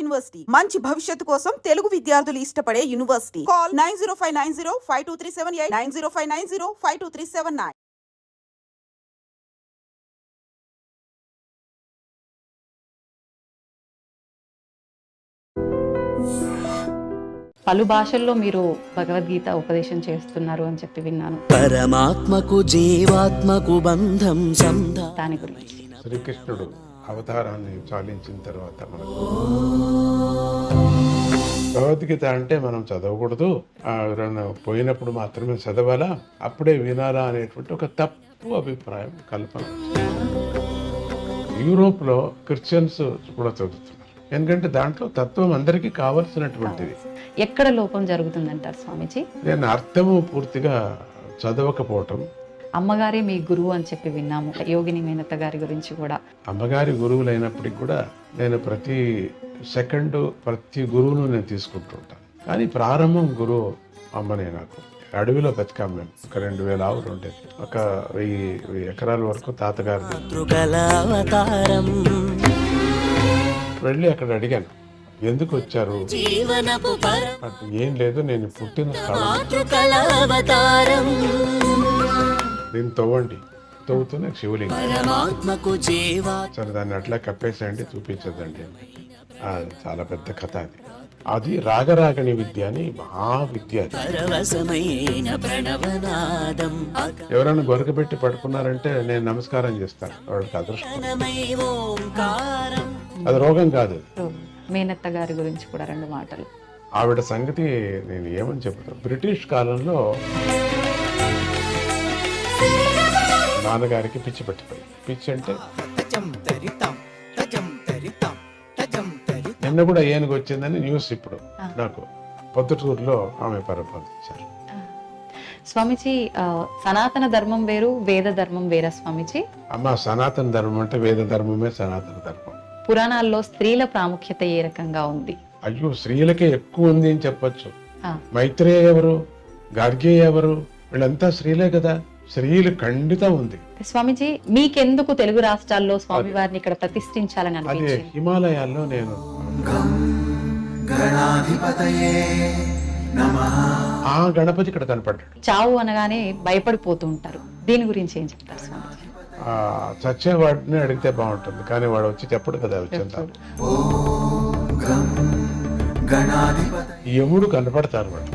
University మంచి భవిష్యత్తు కోసం తెలుగు విద్యార్థులు ఇష్టపడే యూనివర్సిటీ. కాల్ 9059052378 9059052379. పలు భాషల్లో మీరు భగవద్గీత ఉపదేశం చేస్తున్నారు అని చెప్పి విన్నాను. పరమాత్మకు జీవాత్మకు బంధం దాని గురించి. శ్రీకృష్ణుడు అవతారాన్ని చాలించిన తర్వాత మనకు భగవద్గీత అంటే మనం చదవకూడదు, ఎవరైనా పోయినప్పుడు మాత్రమే చదవాలా, అప్పుడే వినాలా అనేటువంటి ఒక తప్పు అభిప్రాయం, కల్పన. యూరోప్లో క్రిస్టియన్స్ కూడా చదువుతున్నారు, ఎందుకంటే దాంట్లో తత్వం అందరికీ కావలసినటువంటిది. ఎక్కడ లోపం జరుగుతుందంటారు స్వామీజీ? నేను అర్థము పూర్తిగా చదవకపోవటం. అమ్మగారే మీ గురువు అని చెప్పి విన్నాము, యోగిని మేనత గారి గురించి కూడా. అమ్మగారి గురువులైనప్పటికీ కూడా నేను ప్రతి సెకండ్ ప్రతి గురువును నేను తీసుకుంటూ ఉంటాను. కానీ ప్రారంభం గురువు అమ్మనే నాకు. అడవిలో బతికాం మేము. ఒక 2000 ఆవులు ఉండేది, ఒక 1000 ఎకరాల వరకు తాతగారి. వెళ్ళి అక్కడ అడిగాను, ఎందుకు వచ్చారు? ఏం లేదు, నేను పుట్టిన స్థలం దీన్ని తవ్వండి. తవ్వుతూనే శివలింగం. సరే, దాన్ని అట్లా కప్పేసేయండి, చూపించదండి. చాలా పెద్ద కథ అది. అది రాగరాగణి విద్య అని మహావిద్య. ఎవరైనా గొరకబెట్టి పడుకున్నారంటే నేను నమస్కారం చేస్తాను, వాళ్ళకి అదృష్టం. అది రోగం కాదు. మేనత్త గారి గురించి కూడా 2 మాటలు. ఆవిడ సంగతి నేను ఏమని చెప్తాను. బ్రిటిష్ కాలంలో నాన్నగారికి పిచ్చి పట్టిపోయి, పిచ్చి అంటే నిన్న కూడా ఏనుగు వచ్చిందని న్యూస్ ఇప్పుడు నాకు పొద్దుటూరులో ఆమె పరిపాలించారు. స్వామీజీ, సనాతన ధర్మం వేరు, వేద ధర్మం వేరా స్వామీజీ? అమ్మ, సనాతన ధర్మం అంటే వేద ధర్మమే సనాతన ధర్మం. పురాణాల్లో స్త్రీల ప్రాముఖ్యత ఏ రకంగా ఉంది? అయ్యో, స్త్రీలకే ఎక్కువ ఉంది అని చెప్పొచ్చు. మైత్రేయ ఎవరు, గార్గేయ ఎవరు, వీళ్ళంతా స్త్రీలే కదా. స్త్రీలు ఖండితం ఉంది. స్వామీజీ, మీకెందుకు తెలుగు రాష్ట్రాల్లో స్వామి వారిని ఇక్కడ ప్రతిష్ఠించాలని అదే అనిపించింది? హిమాలయాల్లో నేను ఆ గణపతి ఇక్కడ కనపడ్డాడు. చావు అనగానే భయపడిపోతూ ఉంటారు, దీని గురించి ఏం చెప్తారు స్వామీజీ? చచ్చేవాడిని అడిగితే బాగుంటుంది, కానీ వాడు వచ్చి చెప్పడు కదా. వచ్చేంత యముడు కనపడతారు, వాడు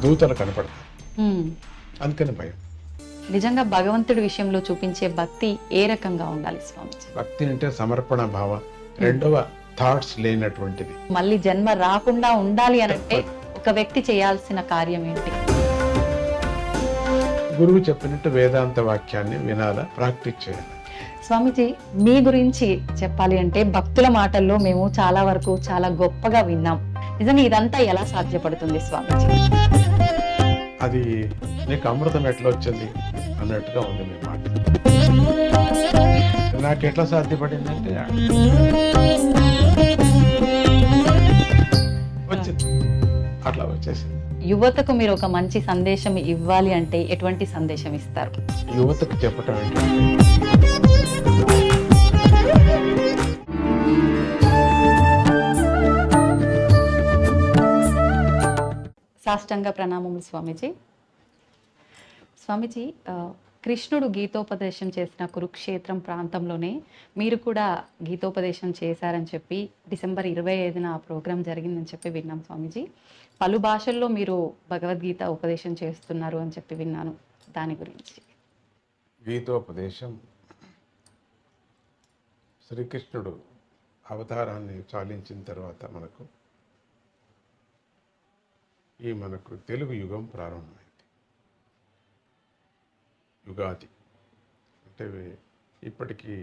దూతలు కనపడతారు, అందుకని భయం. నిజంగా భగవంతుడి విషయంలో చూపించే భక్తి ఏ రకంగా ఉండాలి స్వామీజీ? భక్తి అంటే సమర్పణ భావం, రెండవ థాట్స్ లేనటువంటిది. మళ్ళీ జన్మ రాకుండా ఉండాలి అంటే ఒక వ్యక్తి చేయాల్సిన కార్యం ఏంటి? గురువు చెప్పినట్టు వేదాంత వాక్యాన్ని వినాలా, ప్రాక్టీస్ చేయాలి. స్వామీజీ, మీ గురించి చెప్పాలి అంటే భక్తుల మాటల్లో మేము చాలా వరకు చాలా గొప్పగా విన్నాం. నిజంగా ఇదంతా ఎలా సాధ్యపడుతుంది స్వామీజీ? అది నీకు అమృతం ఎట్లా వచ్చింది అన్నట్టుగా ఉంది మీ మాట. నాకు ఎట్లా సాధ్యపడిందంటే వచ్చింది, అట్లా వచ్చేసింది. యువతకు మీరు ఒక మంచి సందేశం ఇవ్వాలి అంటే ఎటువంటి సందేశం ఇస్తారు? యువతకు చెప్పటం ఏంటంటే, సాష్టాంగ ప్రణామములు స్వామీజీ. స్వామీజీ, కృష్ణుడు గీతోపదేశం చేసిన కురుక్షేత్రం ప్రాంతంలోనే మీరు కూడా గీతోపదేశం చేశారని చెప్పి డిసెంబర్ 25న ఆ ప్రోగ్రాం జరిగిందని చెప్పి విన్నాం స్వామీజీ. పలు భాషల్లో మీరు భగవద్గీత ఉపదేశం చేస్తున్నారు అని చెప్పి విన్నాను, దాని గురించి. గీతోపదేశం శ్రీకృష్ణుడు అవతారాన్ని చాలించిన తర్వాత మనకు తెలుగు యుగం ప్రారంభమైంది. యుగాది అంటే ఇప్పటికీ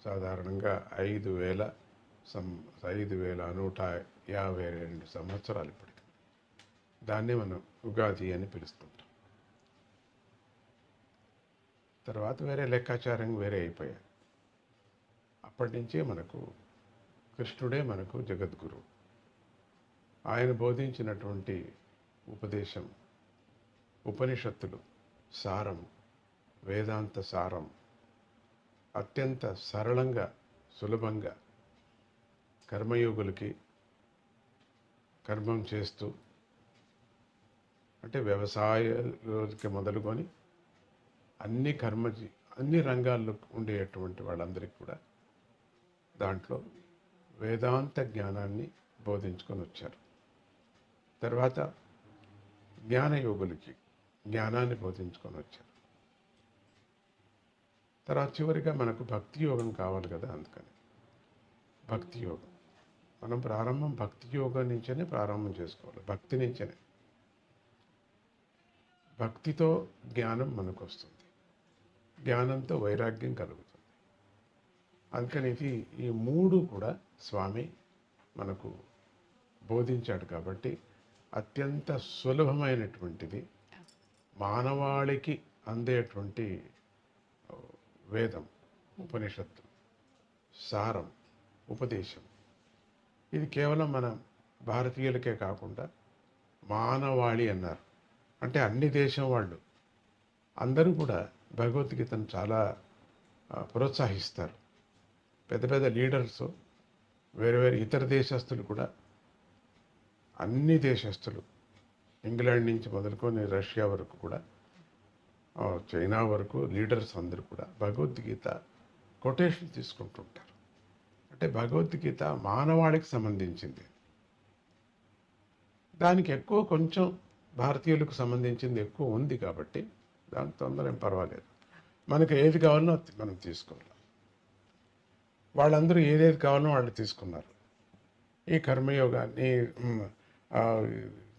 సాధారణంగా 5152 సంవత్సరాలు ఇప్పటికి. దాన్నే మనం యుగాది అని పిలుస్తుంటాం. తర్వాత వేరే లెక్కాచారం వేరే అయిపోయాయి. అప్పటి నుంచే మనకు కృష్ణుడే మనకు జగద్గురువు. ఆయన బోధించినటువంటి ఉపదేశం, ఉపనిషత్తులు సారం, వేదాంత సారం అత్యంత సరళంగా, సులభంగా, కర్మయోగులకి కర్మం చేస్తూ, అంటే వ్యవసాయాలకి మొదలుకొని అన్ని రంగాల్లో ఉండేటువంటి వాళ్ళందరికీ కూడా దాంట్లో వేదాంత జ్ఞానాన్ని బోధించుకొని వచ్చారు. తర్వాత జ్ఞానయోగులకి జ్ఞానాన్ని బోధించుకొని వచ్చారు. తర్వాత చివరిగా మనకు భక్తి యోగం కావాలి కదా, అందుకని భక్తి యోగం. మనం ప్రారంభం భక్తి యోగం నుంచేనే ప్రారంభం చేసుకోవాలి. భక్తి నుంచేనే, భక్తితో జ్ఞానం మనకు వస్తుంది, జ్ఞానంతో వైరాగ్యం కలుగుతుంది. అందుకని ఈ మూడు కూడా స్వామి మనకు బోధించాడు. కాబట్టి అత్యంత సులభమైనటువంటిది, మానవాళికి అందేటువంటి వేదం, ఉపనిషత్తు, సారం, ఉపదేశం. ఇది కేవలం మన భారతీయులకే కాకుండా మానవాళి అన్నారు. అంటే అన్ని దేశం వాళ్ళు అందరూ కూడా భగవద్గీతను చాలా ప్రోత్సహిస్తారు. పెద్ద పెద్ద లీడర్స్, వేరే వేరే ఇతర దేశస్తులు కూడా, అన్ని దేశస్తులు, ఇంగ్లాండ్ నుంచి మొదలుకొని రష్యా వరకు కూడా, చైనా వరకు లీడర్స్ అందరూ కూడా భగవద్గీత కొటేషన్ తీసుకుంటుంటారు. అంటే భగవద్గీత మానవాళికి సంబంధించింది. దానికి ఎక్కువ కొంచెం భారతీయులకు సంబంధించింది ఎక్కువ ఉంది కాబట్టి దానికి తొందర ఏం పర్వాలేదు. మనకు ఏది కావాలనో మనం తీసుకోవాలి. వాళ్ళందరూ ఏదేది కావాలనో వాళ్ళు తీసుకున్నారు. ఈ కర్మయోగాన్ని,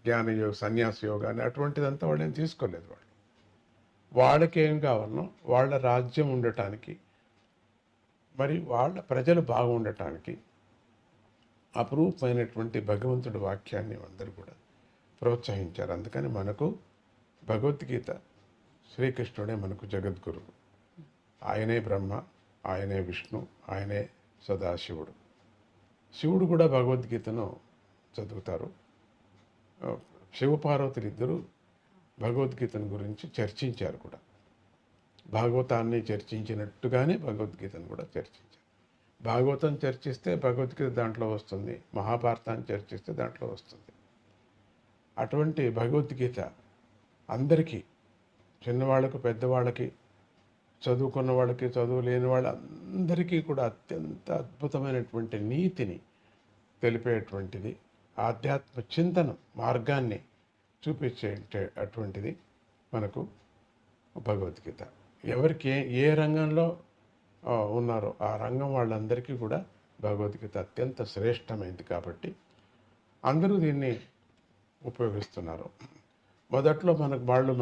జ్ఞానయోగ, సన్యాస యోగాన్ని అటువంటిదంతా వాళ్ళు ఏం తీసుకోలేదు. వాళ్ళకి ఏం కావాలనో, వాళ్ళ రాజ్యం ఉండటానికి, మరి వాళ్ళ ప్రజలు బాగుండటానికి అపురూపమైనటువంటి భగవంతుడి వాక్యాన్ని అందరూ కూడా ప్రోత్సహించారు. అందుకని మనకు భగవద్గీత, శ్రీకృష్ణుడే మనకు జగద్గురువు. ఆయనే బ్రహ్మ, ఆయనే విష్ణు, ఆయనే సదాశివుడు. శివుడు కూడా భగవద్గీతను చదువుతారు. శివపార్వతులు ఇద్దరు భగవద్గీతను గురించి చర్చించారు కూడా. భాగవతాన్ని చర్చించినట్టుగానే భగవద్గీతను కూడా చర్చించారు. భాగవతం చర్చిస్తే భగవద్గీత దాంట్లో వస్తుంది, మహాభారతాన్ని చర్చిస్తే దాంట్లో వస్తుంది. అటువంటి భగవద్గీత అందరికీ, చిన్నవాళ్ళకు, పెద్దవాళ్ళకి, చదువుకున్న వాళ్ళకి, చదువు లేని వాళ్ళందరికీ కూడా అత్యంత అద్భుతమైనటువంటి నీతిని తెలిపేటువంటిది, ఆధ్యాత్మ చింతన మార్గాన్ని చూపించే అటువంటిది మనకు భగవద్గీత. ఎవరికి ఏ రంగంలో ఉన్నారో ఆ రంగం వాళ్ళందరికీ కూడా భగవద్గీత అత్యంత శ్రేష్టమైంది. కాబట్టి అందరూ దీన్ని ఉపయోగిస్తున్నారు. మొదట్లో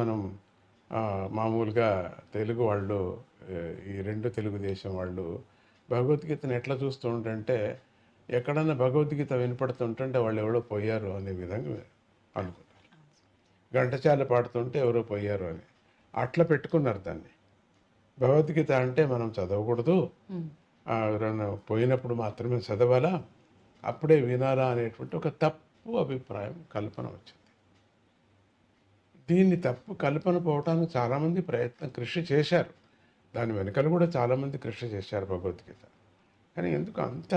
మనం మామూలుగా తెలుగు వాళ్ళు, ఈ రెండు తెలుగుదేశం వాళ్ళు భగవద్గీతను ఎట్లా చూస్తూ ఉంటుంటే, ఎక్కడన్నా భగవద్గీత వినపడుతుంటే వాళ్ళు ఎవరో పోయారు అనే విధంగా అనుకుంటారు. ఘంటసాల పాడుతుంటే ఎవరో పోయారు అని అట్లా పెట్టుకున్నారు దాన్ని. భగవద్గీత అంటే మనం చదవకూడదు, ఎవరైనా పోయినప్పుడు మాత్రమే చదవాలా, అప్పుడే వినాలా అనేటువంటి ఒక తప్పు అభిప్రాయం, కల్పన వచ్చింది. దీన్ని తప్పు కల్పన పోవటానికి చాలామంది కృషి చేశారు. దాని వెనుకలు కూడా చాలామంది కృషి చేశారు భగవద్గీత. కానీ ఎందుకు అంత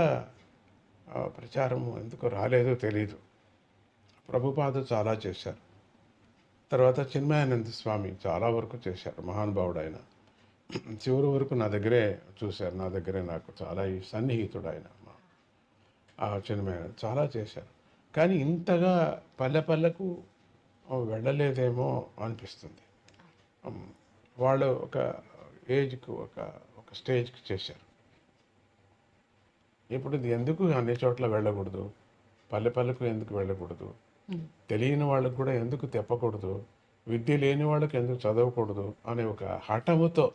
ప్రచారము ఎందుకు రాలేదో తెలియదు. ప్రభుపాద చాలా చేశారు. తర్వాత చిన్మయానంద స్వామి చాలా వరకు చేశారు, మహానుభావుడు ఆయన. చివరి వరకు నా దగ్గరే చూశారు, నా దగ్గరే నాకు చాలా సన్నిహితుడు ఆయన. చిన్మయానంద చాలా చేశారు. కానీ ఇంతగా పల్లెకు వెళ్ళలేదేమో అనిపిస్తుంది. వాళ్ళు ఒక ఏజ్కి, ఒక స్టేజ్కి చేశారు. ఇప్పుడు ఇది ఎందుకు అన్ని చోట్ల వెళ్ళకూడదు, పల్లెకు ఎందుకు వెళ్ళకూడదు, తెలియని వాళ్ళకు కూడా ఎందుకు తెప్పకూడదు, విద్య లేని వాళ్ళకి ఎందుకు చదవకూడదు అనే ఒక హఠముతో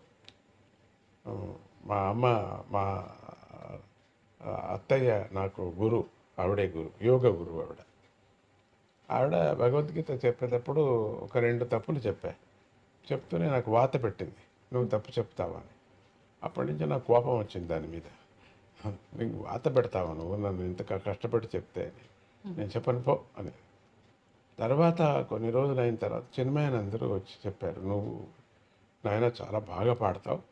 మా అత్తయ్య నాకు గురువు, ఆవిడే గురువు, యోగ గురువు ఆవిడ భగవద్గీత చెప్పేటప్పుడు ఒక 2 తప్పులు చెప్తూనే నాకు వాత పెట్టింది, నువ్వు తప్పు చెప్తావా అని. అప్పటి నుంచి నాకు కోపం వచ్చింది దాని మీద. నీకు వాత పెడతావా నువ్వు, నన్ను ఇంత కష్టపడి చెప్తే అని. నేను చెప్పను పో అని. తర్వాత కొన్ని రోజులు అయిన తర్వాత చిన్మయానందరూ వచ్చి చెప్పారు, నువ్వు నాయన చాలా బాగా పాడతావు,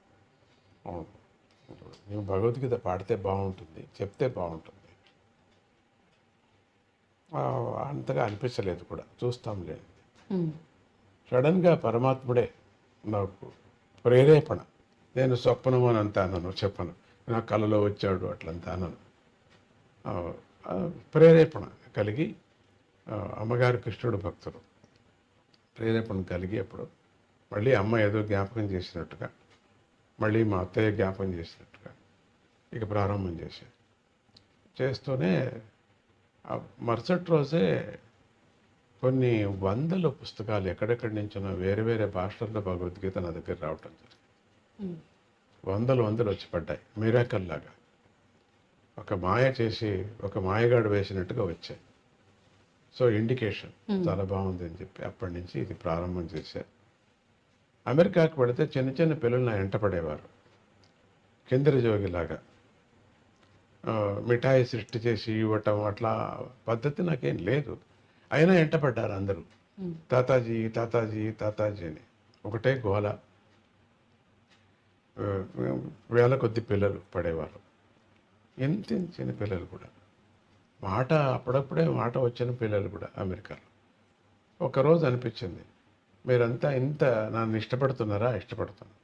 నువ్వు భగవద్గీత పాడితే బాగుంటుంది, చెప్తే బాగుంటుంది. అంతగా అనిపించలేదు కూడా, చూస్తాం లేదు. ఉమ్, సడన్గా పరమాత్ముడే నాకు ప్రేరేపణ. నేను స్వప్నం అని అంతా అనను, చెప్పను. నా కళలో వచ్చాడు అట్లంతా అనను. ఆ, ఆ, ప్రేరేపణ కలిగి, అమ్మగారు కృష్ణుడు భక్తులు, ప్రేరేపణ కలిగి అప్పుడు మళ్ళీ అమ్మ ఏదో జ్ఞాపకం చేసినట్టుగా, మళ్ళీ మా అత్తయ్య జ్ఞాపకం చేసినట్టుగా ఇక ప్రారంభం చేస్తూనే ఆ మరుసటి రోజే కొన్ని వందల పుస్తకాలు ఎక్కడెక్కడి నుంచినో వేరే వేరే భాషల్లో భగవద్గీత నా దగ్గర రావటం జరిగింది. ఉమ్, వందలు వచ్చి పడ్డాయి, మిరాకల్ లాగా. ఒక మాయ చేసి ఒక మాయగాడు వేసినట్టుగా వచ్చాయి. సో ఇండికేషన్ చాలా బాగుంది అని చెప్పి అప్పటి నుంచి ఇది ప్రారంభం చేశారు. అమెరికాకు పెడితే చిన్న చిన్న పిల్లలు నా వెంట పడేవారు, కిందరి జోగిలాగా. మిఠాయి సృష్టి చేసి ఇవ్వటం అట్లా పద్ధతి నాకేం లేదు. అయినా వెంట పడ్డారు అందరూ, తాతాజీ తాతాజీ తాతాజీ అని. ఒకటే గోల. వేల కొద్ది పిల్లలు పడేవారు, ఎంత చిన్న పిల్లలు కూడా. మాట అప్పుడప్పుడే మాట వచ్చిన పిల్లలు కూడా అమెరికాలో. ఒకరోజు అనిపించింది, మీరంతా ఇంత నన్ను ఇష్టపడుతున్నారా? ఇష్టపడుతున్నా.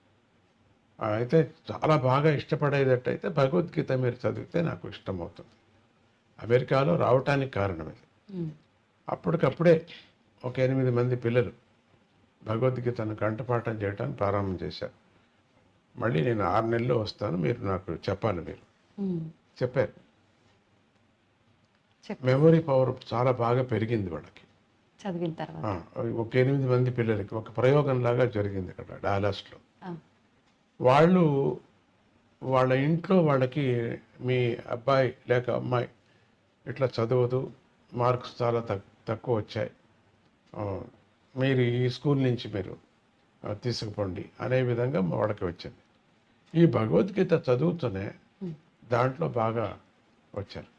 అయితే చాలా బాగా ఇష్టపడేటట్టయితే భగవద్గీత మీరు చదివితే నాకు ఇష్టమవుతుంది. అమెరికాలో రావటానికి కారణం ఇది. ఉమ్, అప్పటికప్పుడే ఒక 8 మంది పిల్లలు భగవద్గీతను కంఠపాఠం చేయడానికి ప్రారంభం చేశారు. మళ్ళీ నేను 6 నెలల్లో వస్తాను, మీరు నాకు చెప్పాలి. మీరు ఉమ్, చెప్పారు. చెప్పు. మెమొరీ పవర్ చాలా బాగా పెరిగింది వాళ్ళకి. చదివిన తర్వాత ఒక 8 మంది పిల్లలకి ఒక ప్రయోగంలాగా జరిగింది ఇక్కడ డాలస్లో. ఆ, వాళ్ళ ఇంట్లో వాళ్ళకి మీ అబ్బాయి లేక అమ్మాయి ఇట్లా చదవదు, మార్క్స్ చాలా తక్కువ వచ్చాయి, మీరు ఈ స్కూల్ నుంచి మీరు తీసుకుపోండి అనే విధంగా వాళ్ళకి వచ్చింది. ఈ భగవద్గీత చదువుతూనే దాంట్లో బాగా వచ్చారు.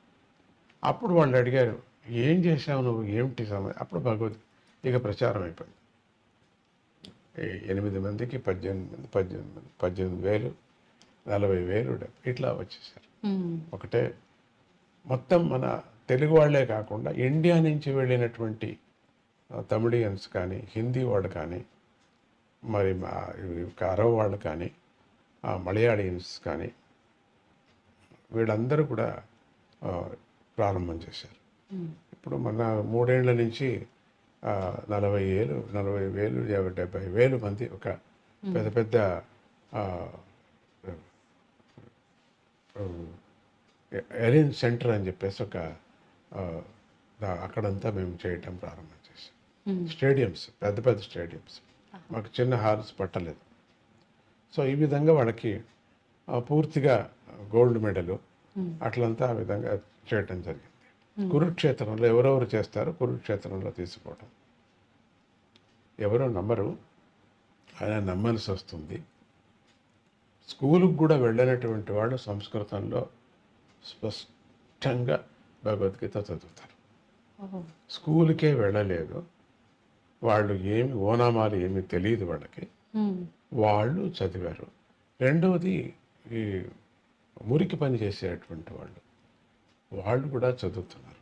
అప్పుడు వాళ్ళు అడిగారు, ఏం చేశావు నువ్వు, ఏమిటి సమయం? అప్పుడు ఇక ప్రచారం అయిపోయింది. 8 మందికి 18,000, 40,000 ఇట్లా వచ్చేసారు. ఉమ్, ఒకటే మొత్తం మన తెలుగు వాళ్ళే కాకుండా ఇండియా నుంచి వెళ్ళినటువంటి తమిళియన్స్ కానీ, హిందీ వాళ్ళు కానీ, మరి అరవ్ వాళ్ళు కానీ, మలయాళీయన్స్ కానీ, వీళ్ళందరూ కూడా ప్రారంభం చేశారు. ఇప్పుడు మన 3 ఏళ్ల నుంచి 40,000, 70,000 మంది ఒక పెద్ద పెద్ద ఎరిన్ సెంటర్ అని చెప్పేసి ఒక అక్కడంతా మేము చేయటం ప్రారంభం చేసాం. స్టేడియంస్, పెద్ద పెద్ద స్టేడియంస్, మాకు చిన్న హాల్స్ పట్టలేదు. సో ఈ విధంగా వాళ్ళకి పూర్తిగా గోల్డ్ మెడలు అట్లంతా ఆ విధంగా చేయటం జరిగింది. కురుక్షేత్రంలో ఎవరెవరు చేస్తారో కురుక్షేత్రంలో తీసుకోవడం. ఎవరో నమ్మరు, ఆయన నమ్మాల్సి వస్తుంది. స్కూలుకు కూడా వెళ్ళినటువంటి వాళ్ళు సంస్కృతంలో స్పష్టంగా భగవద్గీత చదువుతారు. స్కూల్కే వెళ్ళలేదు వాళ్ళు, ఏమి ఓనామాలు ఏమి తెలియదు వాళ్ళకి, వాళ్ళు చదివారు. రెండవది ఈ మురికి పని చేసేటువంటి వాళ్ళు కూడా చదువుతున్నారు.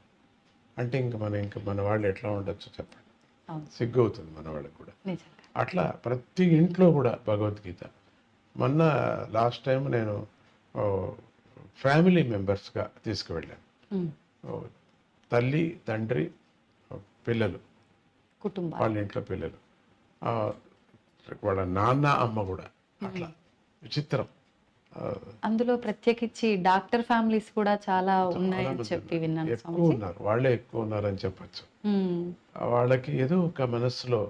అంటే ఇంక మన వాళ్ళు ఎట్లా ఉండొచ్చు చెప్పండి, సిగ్గు అవుతుంది మన వాళ్ళకి కూడా. అట్లా ప్రతి ఇంట్లో కూడా భగవద్గీత. మొన్న లాస్ట్ టైం నేను ఫ్యామిలీ మెంబర్స్గా తీసుకువెళ్ళాను. తల్లి, తండ్రి, పిల్లలు, కుటుంబం, వాళ్ళ ఇంట్లో పిల్లలు, వాళ్ళ నాన్న, అమ్మ కూడా. అట్లా విచిత్రం. అందులో ప్రత్యేకించి డాక్టర్ ఫ్యామిలీస్ కూడా చాలా ఉన్నాయని చెప్పి విన్నాను. ఎక్కువ ఉన్నారు, వాళ్ళే ఎక్కువ ఉన్నారని చెప్పచ్చు. వాళ్ళకి ఏదో ఒక మనస్సులో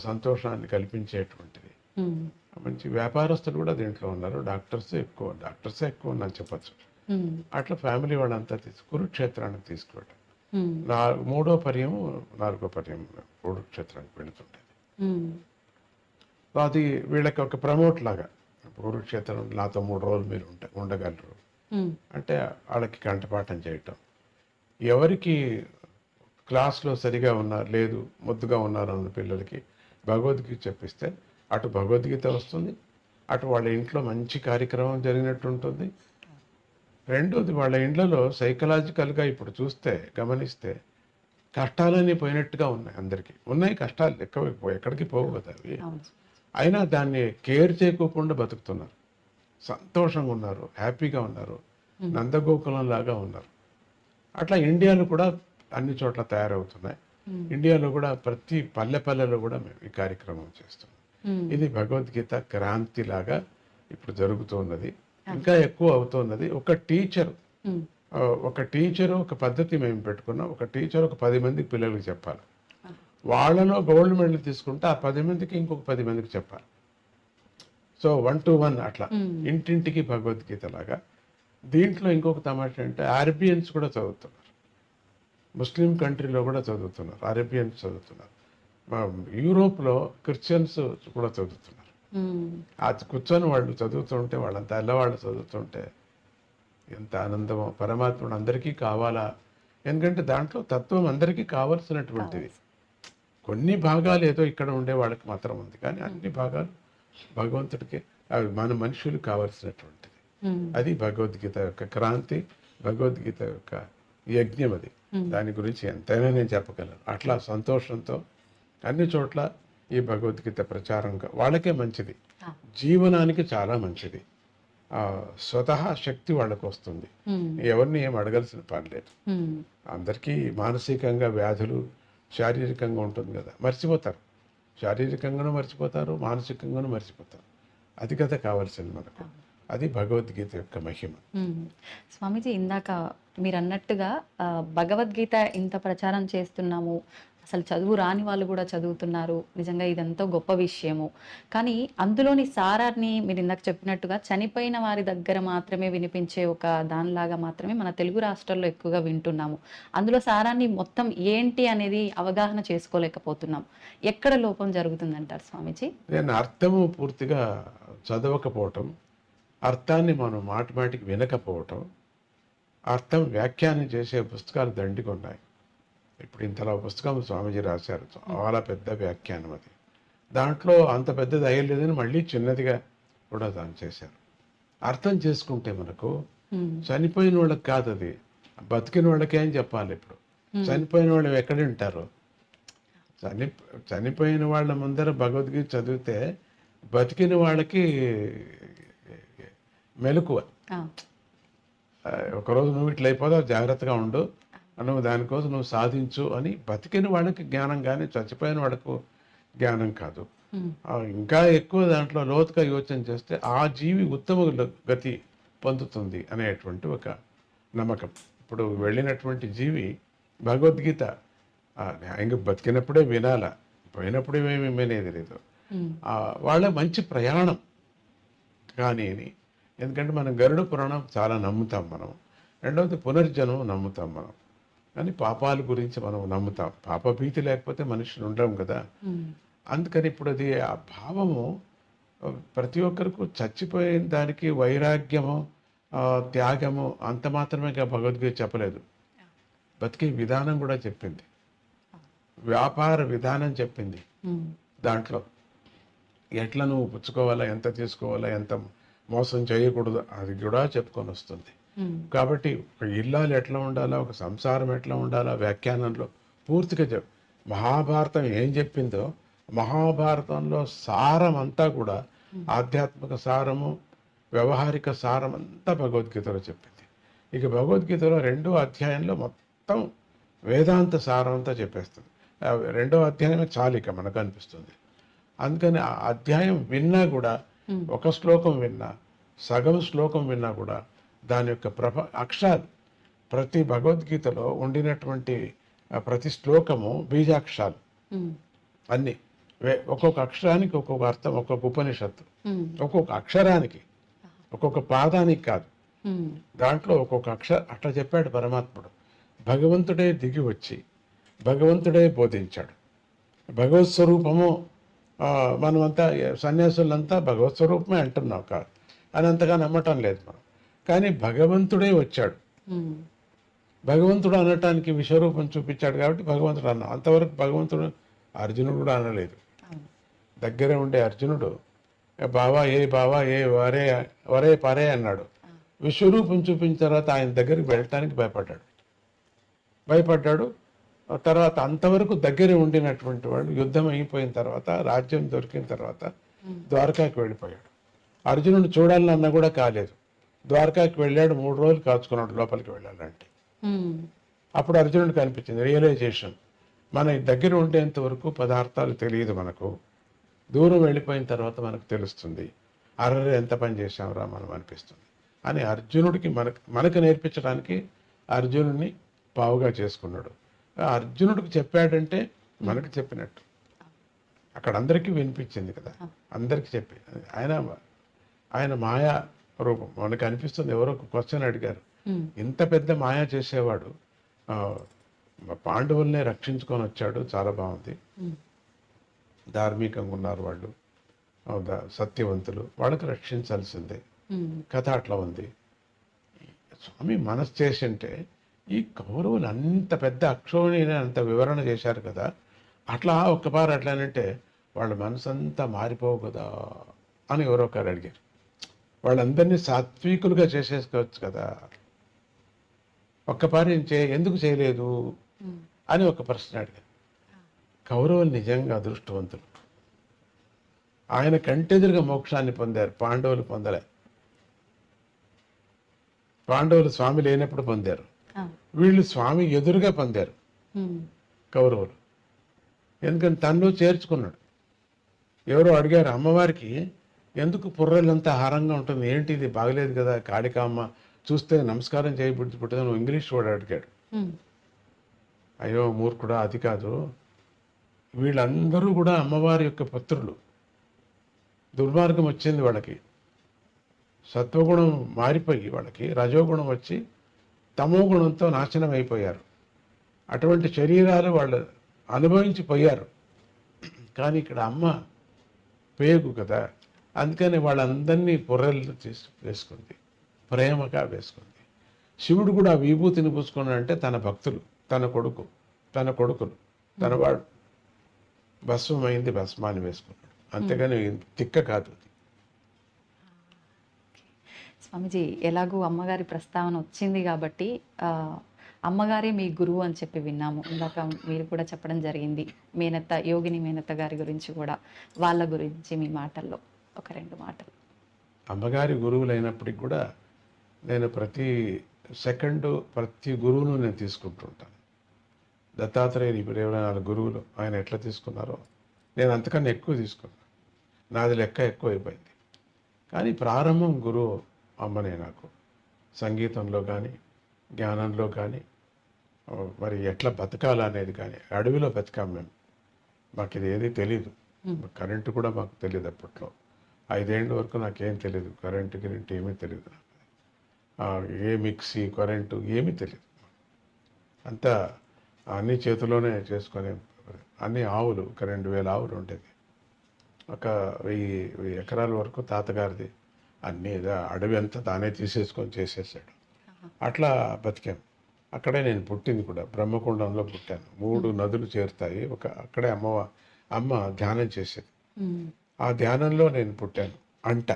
సంతోషాన్ని కల్పించేటువంటిది. మంచి వ్యాపారస్తులు కూడా దీంట్లో ఉన్నారు, డాక్టర్సే ఎక్కువ ఉన్నారని చెప్పచ్చు. అట్లా ఫ్యామిలీ వాళ్ళంతా కురుక్షేత్రానికి తీసుకువెళ్ళాం. 3వ పర్యం 4వ పర్యం కురుక్షేత్రానికి వెళుతుండేది. అది వీళ్ళకి ఒక ప్రమోట్ లాగా, కురుక్షేత్రం నాతో 3 రోజులు మీరు ఉండగలరు అంటే వాళ్ళకి కంఠపాఠం చేయటం. ఎవరికి క్లాస్లో సరిగా లేదు, ముద్దుగా ఉన్నారు అన్న పిల్లలకి భగవద్గీత చెప్పిస్తే అటు భగవద్గీత వస్తుంది, అటు వాళ్ళ ఇంట్లో మంచి కార్యక్రమం జరిగినట్టు ఉంటుంది. రెండోది వాళ్ళ ఇండ్లలో సైకలాజికల్గా ఇప్పుడు గమనిస్తే కష్టాలన్నీ పోయినట్టుగా ఉన్నాయి, అందరికీ ఉన్నాయి కష్టాలు, ఎక్కడికి పోవు కదా అవి. అవును. అయినా దాన్ని కేర్ చేయకోకుండా బతుకుతున్నారు, సంతోషంగా ఉన్నారు, హ్యాపీగా ఉన్నారు, నందగోకులం లాగా ఉన్నారు. అట్లా ఇండియాలో కూడా అన్ని చోట్ల తయారవుతున్నాయి. ఇండియాలో కూడా ప్రతి పల్లెలో కూడా మేము ఈ కార్యక్రమం చేస్తున్నాం. ఇది భగవద్గీత క్రాంతి లాగా ఇప్పుడు జరుగుతున్నది, ఇంకా ఎక్కువ అవుతున్నది. ఒక టీచరు ఒక పద్ధతి మేము పెట్టుకున్నాం. ఒక టీచర్ ఒక 10 మందికి పిల్లలకు చెప్పాలి, వాళ్ళలో గోల్డ్ మెడల్ తీసుకుంటే ఆ 10 మందికి ఇంకొక 10 మందికి చెప్పాలి. సో 1 to 1 అట్లా ఇంటింటికి భగవద్గీత లాగా. దీంట్లో ఇంకొక తమాషా అంటే అరేబియన్స్ కూడా చదువుతున్నారు, ముస్లిం కంట్రీలో కూడా చదువుతున్నారు, అరేబియన్స్ చదువుతున్నారు, యూరోప్లో క్రిస్టియన్స్ కూడా చదువుతున్నారు. అది కూర్చొని వాళ్ళు చదువుతుంటే, వాళ్ళంతా తెల్లవాళ్ళు చదువుతుంటే ఎంత ఆనందమో. పరమాత్ముడు అందరికీ కావాలా, ఎందుకంటే దాంట్లో తత్వం అందరికీ కావలసినటువంటిది. కొన్ని భాగాలు ఏదో ఇక్కడ ఉండే వాళ్ళకి మాత్రం ఉంది, కానీ అన్ని భాగాలు భగవంతుడికి, అవి మన మనుషులు కావలసినటువంటిది. అది భగవద్గీత యొక్క క్రాంతి, భగవద్గీత యొక్క యజ్ఞం. అది దాని గురించి ఎంతైనా నేను చెప్పగలను. అట్లా సంతోషంతో అన్ని చోట్ల ఈ భగవద్గీత ప్రచారంగా వాళ్ళకే మంచిది, జీవనానికి చాలా మంచిది. స్వతహా శక్తి వాళ్ళకు వస్తుంది, ఎవరిని ఏం అడగాల్సిన పని లేదు. అందరికీ మానసికంగా వ్యాధులు, శారీరకంగా ఉంటుంది కదా, మర్చిపోతారు, శారీరకంగానూ మర్చిపోతారు, మానసికంగానూ మర్చిపోతారు. అది కదా కావాల్సింది మనకు. అది భగవద్గీత యొక్క మహిమ. స్వామీజీ, ఇందాక మీరు అన్నట్టుగా భగవద్గీత ఇంత ప్రచారం చేస్తున్నాము, అసలు చదువు రాని వాళ్ళు కూడా చదువుతున్నారు, నిజంగా ఇదంతా గొప్ప విషయము. కానీ అందులోని సారాన్ని మీరు ఇందాక చెప్పినట్టుగా చనిపోయిన వారి దగ్గర మాత్రమే వినిపించే ఒక దానిలాగా మాత్రమే మన తెలుగు రాష్ట్రాల్లో ఎక్కువగా వింటున్నాము. అందులో సారాన్ని మొత్తం ఏంటి అనేది అవగాహన చేసుకోలేకపోతున్నాం. ఎక్కడ లోపం జరుగుతుందంటారు స్వామీజీ? నేను అర్థము పూర్తిగా చదవకపోవటం, అర్థాన్ని మనం మాటిమాటికి వినకపోవటం, అర్థం వ్యాఖ్యానం చేసే పుస్తకాలు దండిగా ఉన్నాయి. ఇప్పుడు ఇంతలో పుస్తకం స్వామీజీ రాశారు, చాలా పెద్ద వ్యాఖ్యానం. అది దాంట్లో అంత పెద్దది అయ్యలేదని మళ్ళీ చిన్నదిగా కూడా దాన్ని చేశారు. అర్థం చేసుకుంటే మనకు చనిపోయిన వాళ్ళకి కాదు, అది బతికిన వాళ్ళకే అని చెప్పాలి. ఇప్పుడు చనిపోయిన వాళ్ళు ఎక్కడ ఉంటారు? చనిపోయిన వాళ్ళ ముందర భగవద్గీత చదివితే బతికిన వాళ్ళకి మెలకువ. ఒకరోజు నువ్వు ఇట్లా అయిపోతావు, జాగ్రత్తగా ఉండు, నువ్వు దానికోసం నువ్వు సాధించు అని బతికిన వాళ్ళకి జ్ఞానం, కానీ చచ్చిపోయిన వాళ్ళకు జ్ఞానం కాదు. ఇంకా ఎక్కువ దాంట్లో లోతుగా యోచన చేస్తే ఆ జీవి ఉత్తమ గతి పొందుతుంది అనేటువంటి ఒక నమ్మకం. ఇప్పుడు వెళ్ళినటువంటి జీవి భగవద్గీత ఇంకా బతికినప్పుడే వినాల, పోయినప్పుడే ఏమి వినేది లేదు. వాళ్ళ మంచి ప్రయాణం కానీ, ఎందుకంటే మనం గరుడ పురాణం చాలా నమ్ముతాం మనం. రెండవది పునర్జన్మ నమ్ముతాం మనం, కానీ పాపాల గురించి మనం నమ్ముతాం. పాపభీతి లేకపోతే మనుషులు ఉండడం కదా. అందుకని ఇప్పుడు అది ఆ భావము ప్రతి ఒక్కరికి చచ్చిపోయిన దానికి వైరాగ్యము, త్యాగము అంత మాత్రమే భగవద్గీత చెప్పలేదు, బతికే విధానం కూడా చెప్పింది, వ్యాపార విధానం చెప్పింది. దాంట్లో ఎట్లా నువ్వు పుచ్చుకోవాలా, ఎంత తీసుకోవాలా, ఎంత మోసం చేయకూడదు, అది కూడా చెప్పుకొని వస్తుంది. కాబట్టి ఒక ఇల్లాలు ఎట్లా ఉండాలా, ఒక సంసారం ఎట్లా ఉండాలా వ్యాఖ్యానంలో పూర్తిగా మహాభారతం ఏం చెప్పిందో, మహాభారతంలో సారం అంతా కూడా ఆధ్యాత్మిక సారము, వ్యవహారిక సారం అంతా భగవద్గీతలో చెప్పింది. ఇక భగవద్గీతలో 2వ అధ్యాయంలో మొత్తం వేదాంత సారం అంతా చెప్పేస్తుంది. 2వ అధ్యాయమే చాలిక మనకు అనిపిస్తుంది. అందుకని ఆ అధ్యాయం విన్నా కూడా, ఒక శ్లోకం విన్నా, సగం శ్లోకం విన్నా కూడా దాని యొక్క అక్షరాలు, ప్రతి భగవద్గీతలో ఉండినటువంటి ప్రతి శ్లోకము బీజాక్షరాలు అన్నీ. ఒక్కొక్క అక్షరానికి ఒక్కొక్క అర్థం, ఒక్కొక్క ఉపనిషత్తు, ఒక్కొక్క అక్షరానికి, ఒక్కొక్క పాదానికి కాదు, దాంట్లో ఒక్కొక్క అట్లా చెప్పాడు పరమాత్ముడు. భగవంతుడే దిగి వచ్చి భగవంతుడే బోధించాడు. భగవత్ స్వరూపము మనమంతా సన్యాసులంతా భగవత్ స్వరూపమే అంటున్నాం కాదు అని అంతగా నమ్మటం లేదు మనం, కానీ భగవంతుడే వచ్చాడు. భగవంతుడు అనటానికి విశ్వరూపం చూపించాడు కాబట్టి భగవంతుడు అన్నాం. అంతవరకు భగవంతుడు అర్జునుడు కూడా అనలేదు. దగ్గరే ఉండే అర్జునుడు బావా ఏ వరే పరే అన్నాడు. విశ్వరూపం చూపించిన తర్వాత ఆయన దగ్గరికి వెళ్ళటానికి భయపడ్డాడు. తర్వాత అంతవరకు దగ్గర ఉండినటువంటి వాడు యుద్ధం అయిపోయిన తర్వాత, రాజ్యం దొరికిన తర్వాత ద్వారకాకి వెళ్ళిపోయాడు. అర్జునుడు చూడాలన్నా కూడా కాలేదు. ద్వారకాకి వెళ్ళాడు, 3 రోజులు కాచుకున్నాడు లోపలికి వెళ్ళాలంటే. అప్పుడు అర్జునుడికి అనిపించింది రియలైజేషన్, మన దగ్గర ఉండేంత వరకు పదార్థాలు తెలియదు మనకు, దూరం వెళ్ళిపోయిన తర్వాత మనకు తెలుస్తుంది, అర్రే ఎంత పని చేశాంరా మనం అనిపిస్తుంది అని అర్జునుడికి మనకు నేర్పించడానికి అర్జునుడిని పావుగా చేసుకున్నాడు. అర్జునుడికి చెప్పాడంటే మనకు చెప్పినట్టు. అక్కడ అందరికీ వినిపించింది కదా, అందరికీ చెప్పి ఆయన మాయా రూపం మనకు అనిపిస్తుంది. ఎవరో ఒక క్వశ్చన్ అడిగారు, ఇంత పెద్ద మాయా చేసేవాడు పాండవుల్నే రక్షించుకొని వచ్చాడు, చాలా బాగుంది, ధార్మికంగా ఉన్నారు వాళ్ళు, సత్యవంతులు, వాళ్ళకి రక్షించాల్సిందే, కథ అట్లా ఉంది. స్వామి మనసు చేసింటే ఈ కౌరవులు అంత పెద్ద అక్షోణిని అంత వివరణ చేశారు కదా, అట్లా ఒక్కపారు అట్లానంటే వాళ్ళ మనసు అంతా మారిపోవు కదా అని ఎవరో ఒకరు అడిగారు. వాళ్ళందరినీ సాత్వికులుగా చేసేసుకోవచ్చు కదా, ఒక్కపారి ఎందుకు చేయలేదు అని ఒక ప్రశ్న అడిగారు. కౌరవులు నిజంగా అదృష్టవంతులు, ఆయన కంటెదురుగా మోక్షాన్ని పొందారు, పాండవులు పొందలే. పాండవులు స్వామి లేనప్పుడు పొందారు, వీళ్ళు స్వామి ఎదురుగా పొందారు కౌరవులు. ఎందుకని తనలో చేర్చుకున్నాడు. ఎవరో అడిగారు, అమ్మవారికి ఎందుకు పుర్రెలంతా హారంగా ఉంటుంది, ఏంటి ఇది బాగలేదు కదా, కాళికామ్మ చూస్తే నమస్కారం చేయబుద్ధి పుట్టదు, నువ్వు ఇంగ్లీష్ వాడు అడిగాడు. అయ్యో మూర్ఖుడా, అది కాదు, వీళ్ళందరూ కూడా అమ్మవారి యొక్క పుత్రులు. దుర్మార్గం వచ్చింది వాళ్ళకి, సత్వగుణం మారిపోయి వాళ్ళకి రజోగుణం వచ్చి తమో గుణంతో నాశనం అయిపోయారు. అటువంటి శరీరాలు వాళ్ళు అనుభవించిపోయారు. కానీ ఇక్కడ అమ్మ పేగు కదా, అందుకని వాళ్ళందరినీ పొర్రెలు వేసుకుంది, ప్రేమగా వేసుకుంది. శివుడు కూడా విభూతిని పూసుకున్నాడంటే తన భక్తులు, తన కొడుకులు, తన వాడు భస్మమైంది, భస్మాన్ని వేసుకున్నాడు, అంతేగాని తిక్క కాదు. స్వామిజీ, ఎలాగూ అమ్మగారి ప్రస్తావన వచ్చింది కాబట్టి అమ్మగారే మీ గురువు అని చెప్పి విన్నాము. ఇందాక మీరు కూడా చెప్పడం జరిగింది మేనత్త, యోగిని మేనత్త గారి గురించి కూడా, వాళ్ళ గురించి మీ మాటల్లో ఒక 2 మాటలు. అమ్మగారి గురువులైనప్పటికి కూడా నేను ప్రతి గురువును నేను తీసుకుంటుంటాను. దత్తాత్రేయుని ఇప్పుడు 24 గురువులు ఆయన ఎట్లా తీసుకున్నారో నేను అంతకన్నా ఎక్కువ తీసుకున్నాను. నాది లెక్క ఎక్కువ అయిపోయింది. కానీ ప్రారంభం గురువు అమ్మనే నాకు, సంగీతంలో కానీ జ్ఞానంలో కానీ, మరి ఎట్లా బతకాలనేది కానీ. అడవిలో బతికాం మేము, మాకు ఇది ఏది తెలీదు, కరెంటు కూడా మాకు తెలియదు అప్పట్లో. 5 ఏళ్ళ వరకు నాకేం తెలియదు, కరెంటు ఏమీ తెలియదు నాకు, ఏ మిక్సీ కరెంటు ఏమీ తెలియదు. అంతా అన్ని చేతిలోనే చేసుకొని, అన్ని ఆవులు, ఒక 2000 ఆవులు ఉండేది, ఒక 1000 ఎకరాల వరకు తాతగారిది, అన్నీ అడవి అంతా తానే తీసేసుకొని చేసేసాడు. అట్లా బతికాం. అక్కడే నేను పుట్టింది కూడా, బ్రహ్మకుండంలో పుట్టాను. 3 నదులు చేరుతాయి, అక్కడే అమ్మ ధ్యానం చేసేది. ఆ ధ్యానంలో నేను పుట్టాను అంట.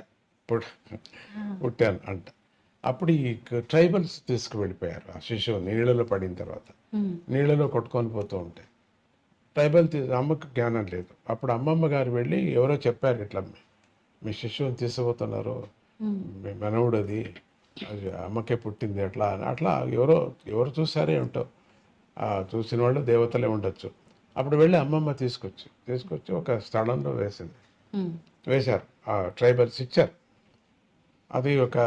అప్పుడు ఈ ట్రైబల్స్ తీసుకువెళ్ళిపోయారు ఆ శిశువు నీళ్ళలో పడిన తర్వాత, నీళ్ళలో కొట్టుకొని పోతూ ఉంటే అమ్మకు జ్ఞానం లేదు. అప్పుడు అమ్మమ్మ గారు వెళ్ళి ఎవరో చెప్పారు, ఇట్లా మీ శిశువుని తీసుకుపోతున్నారు, మీ మనవుడు అది అమ్మకే పుట్టింది అట్లా అని. అట్లా ఎవరు చూసారే ఉంటావు, చూసిన వాళ్ళు దేవతలే ఉండొచ్చు. అప్పుడు వెళ్ళి అమ్మమ్మ తీసుకొచ్చి ఒక స్థలంలో వేశారు. ఆ ట్రైబల్స్ ఇచ్చారు. అది ఒక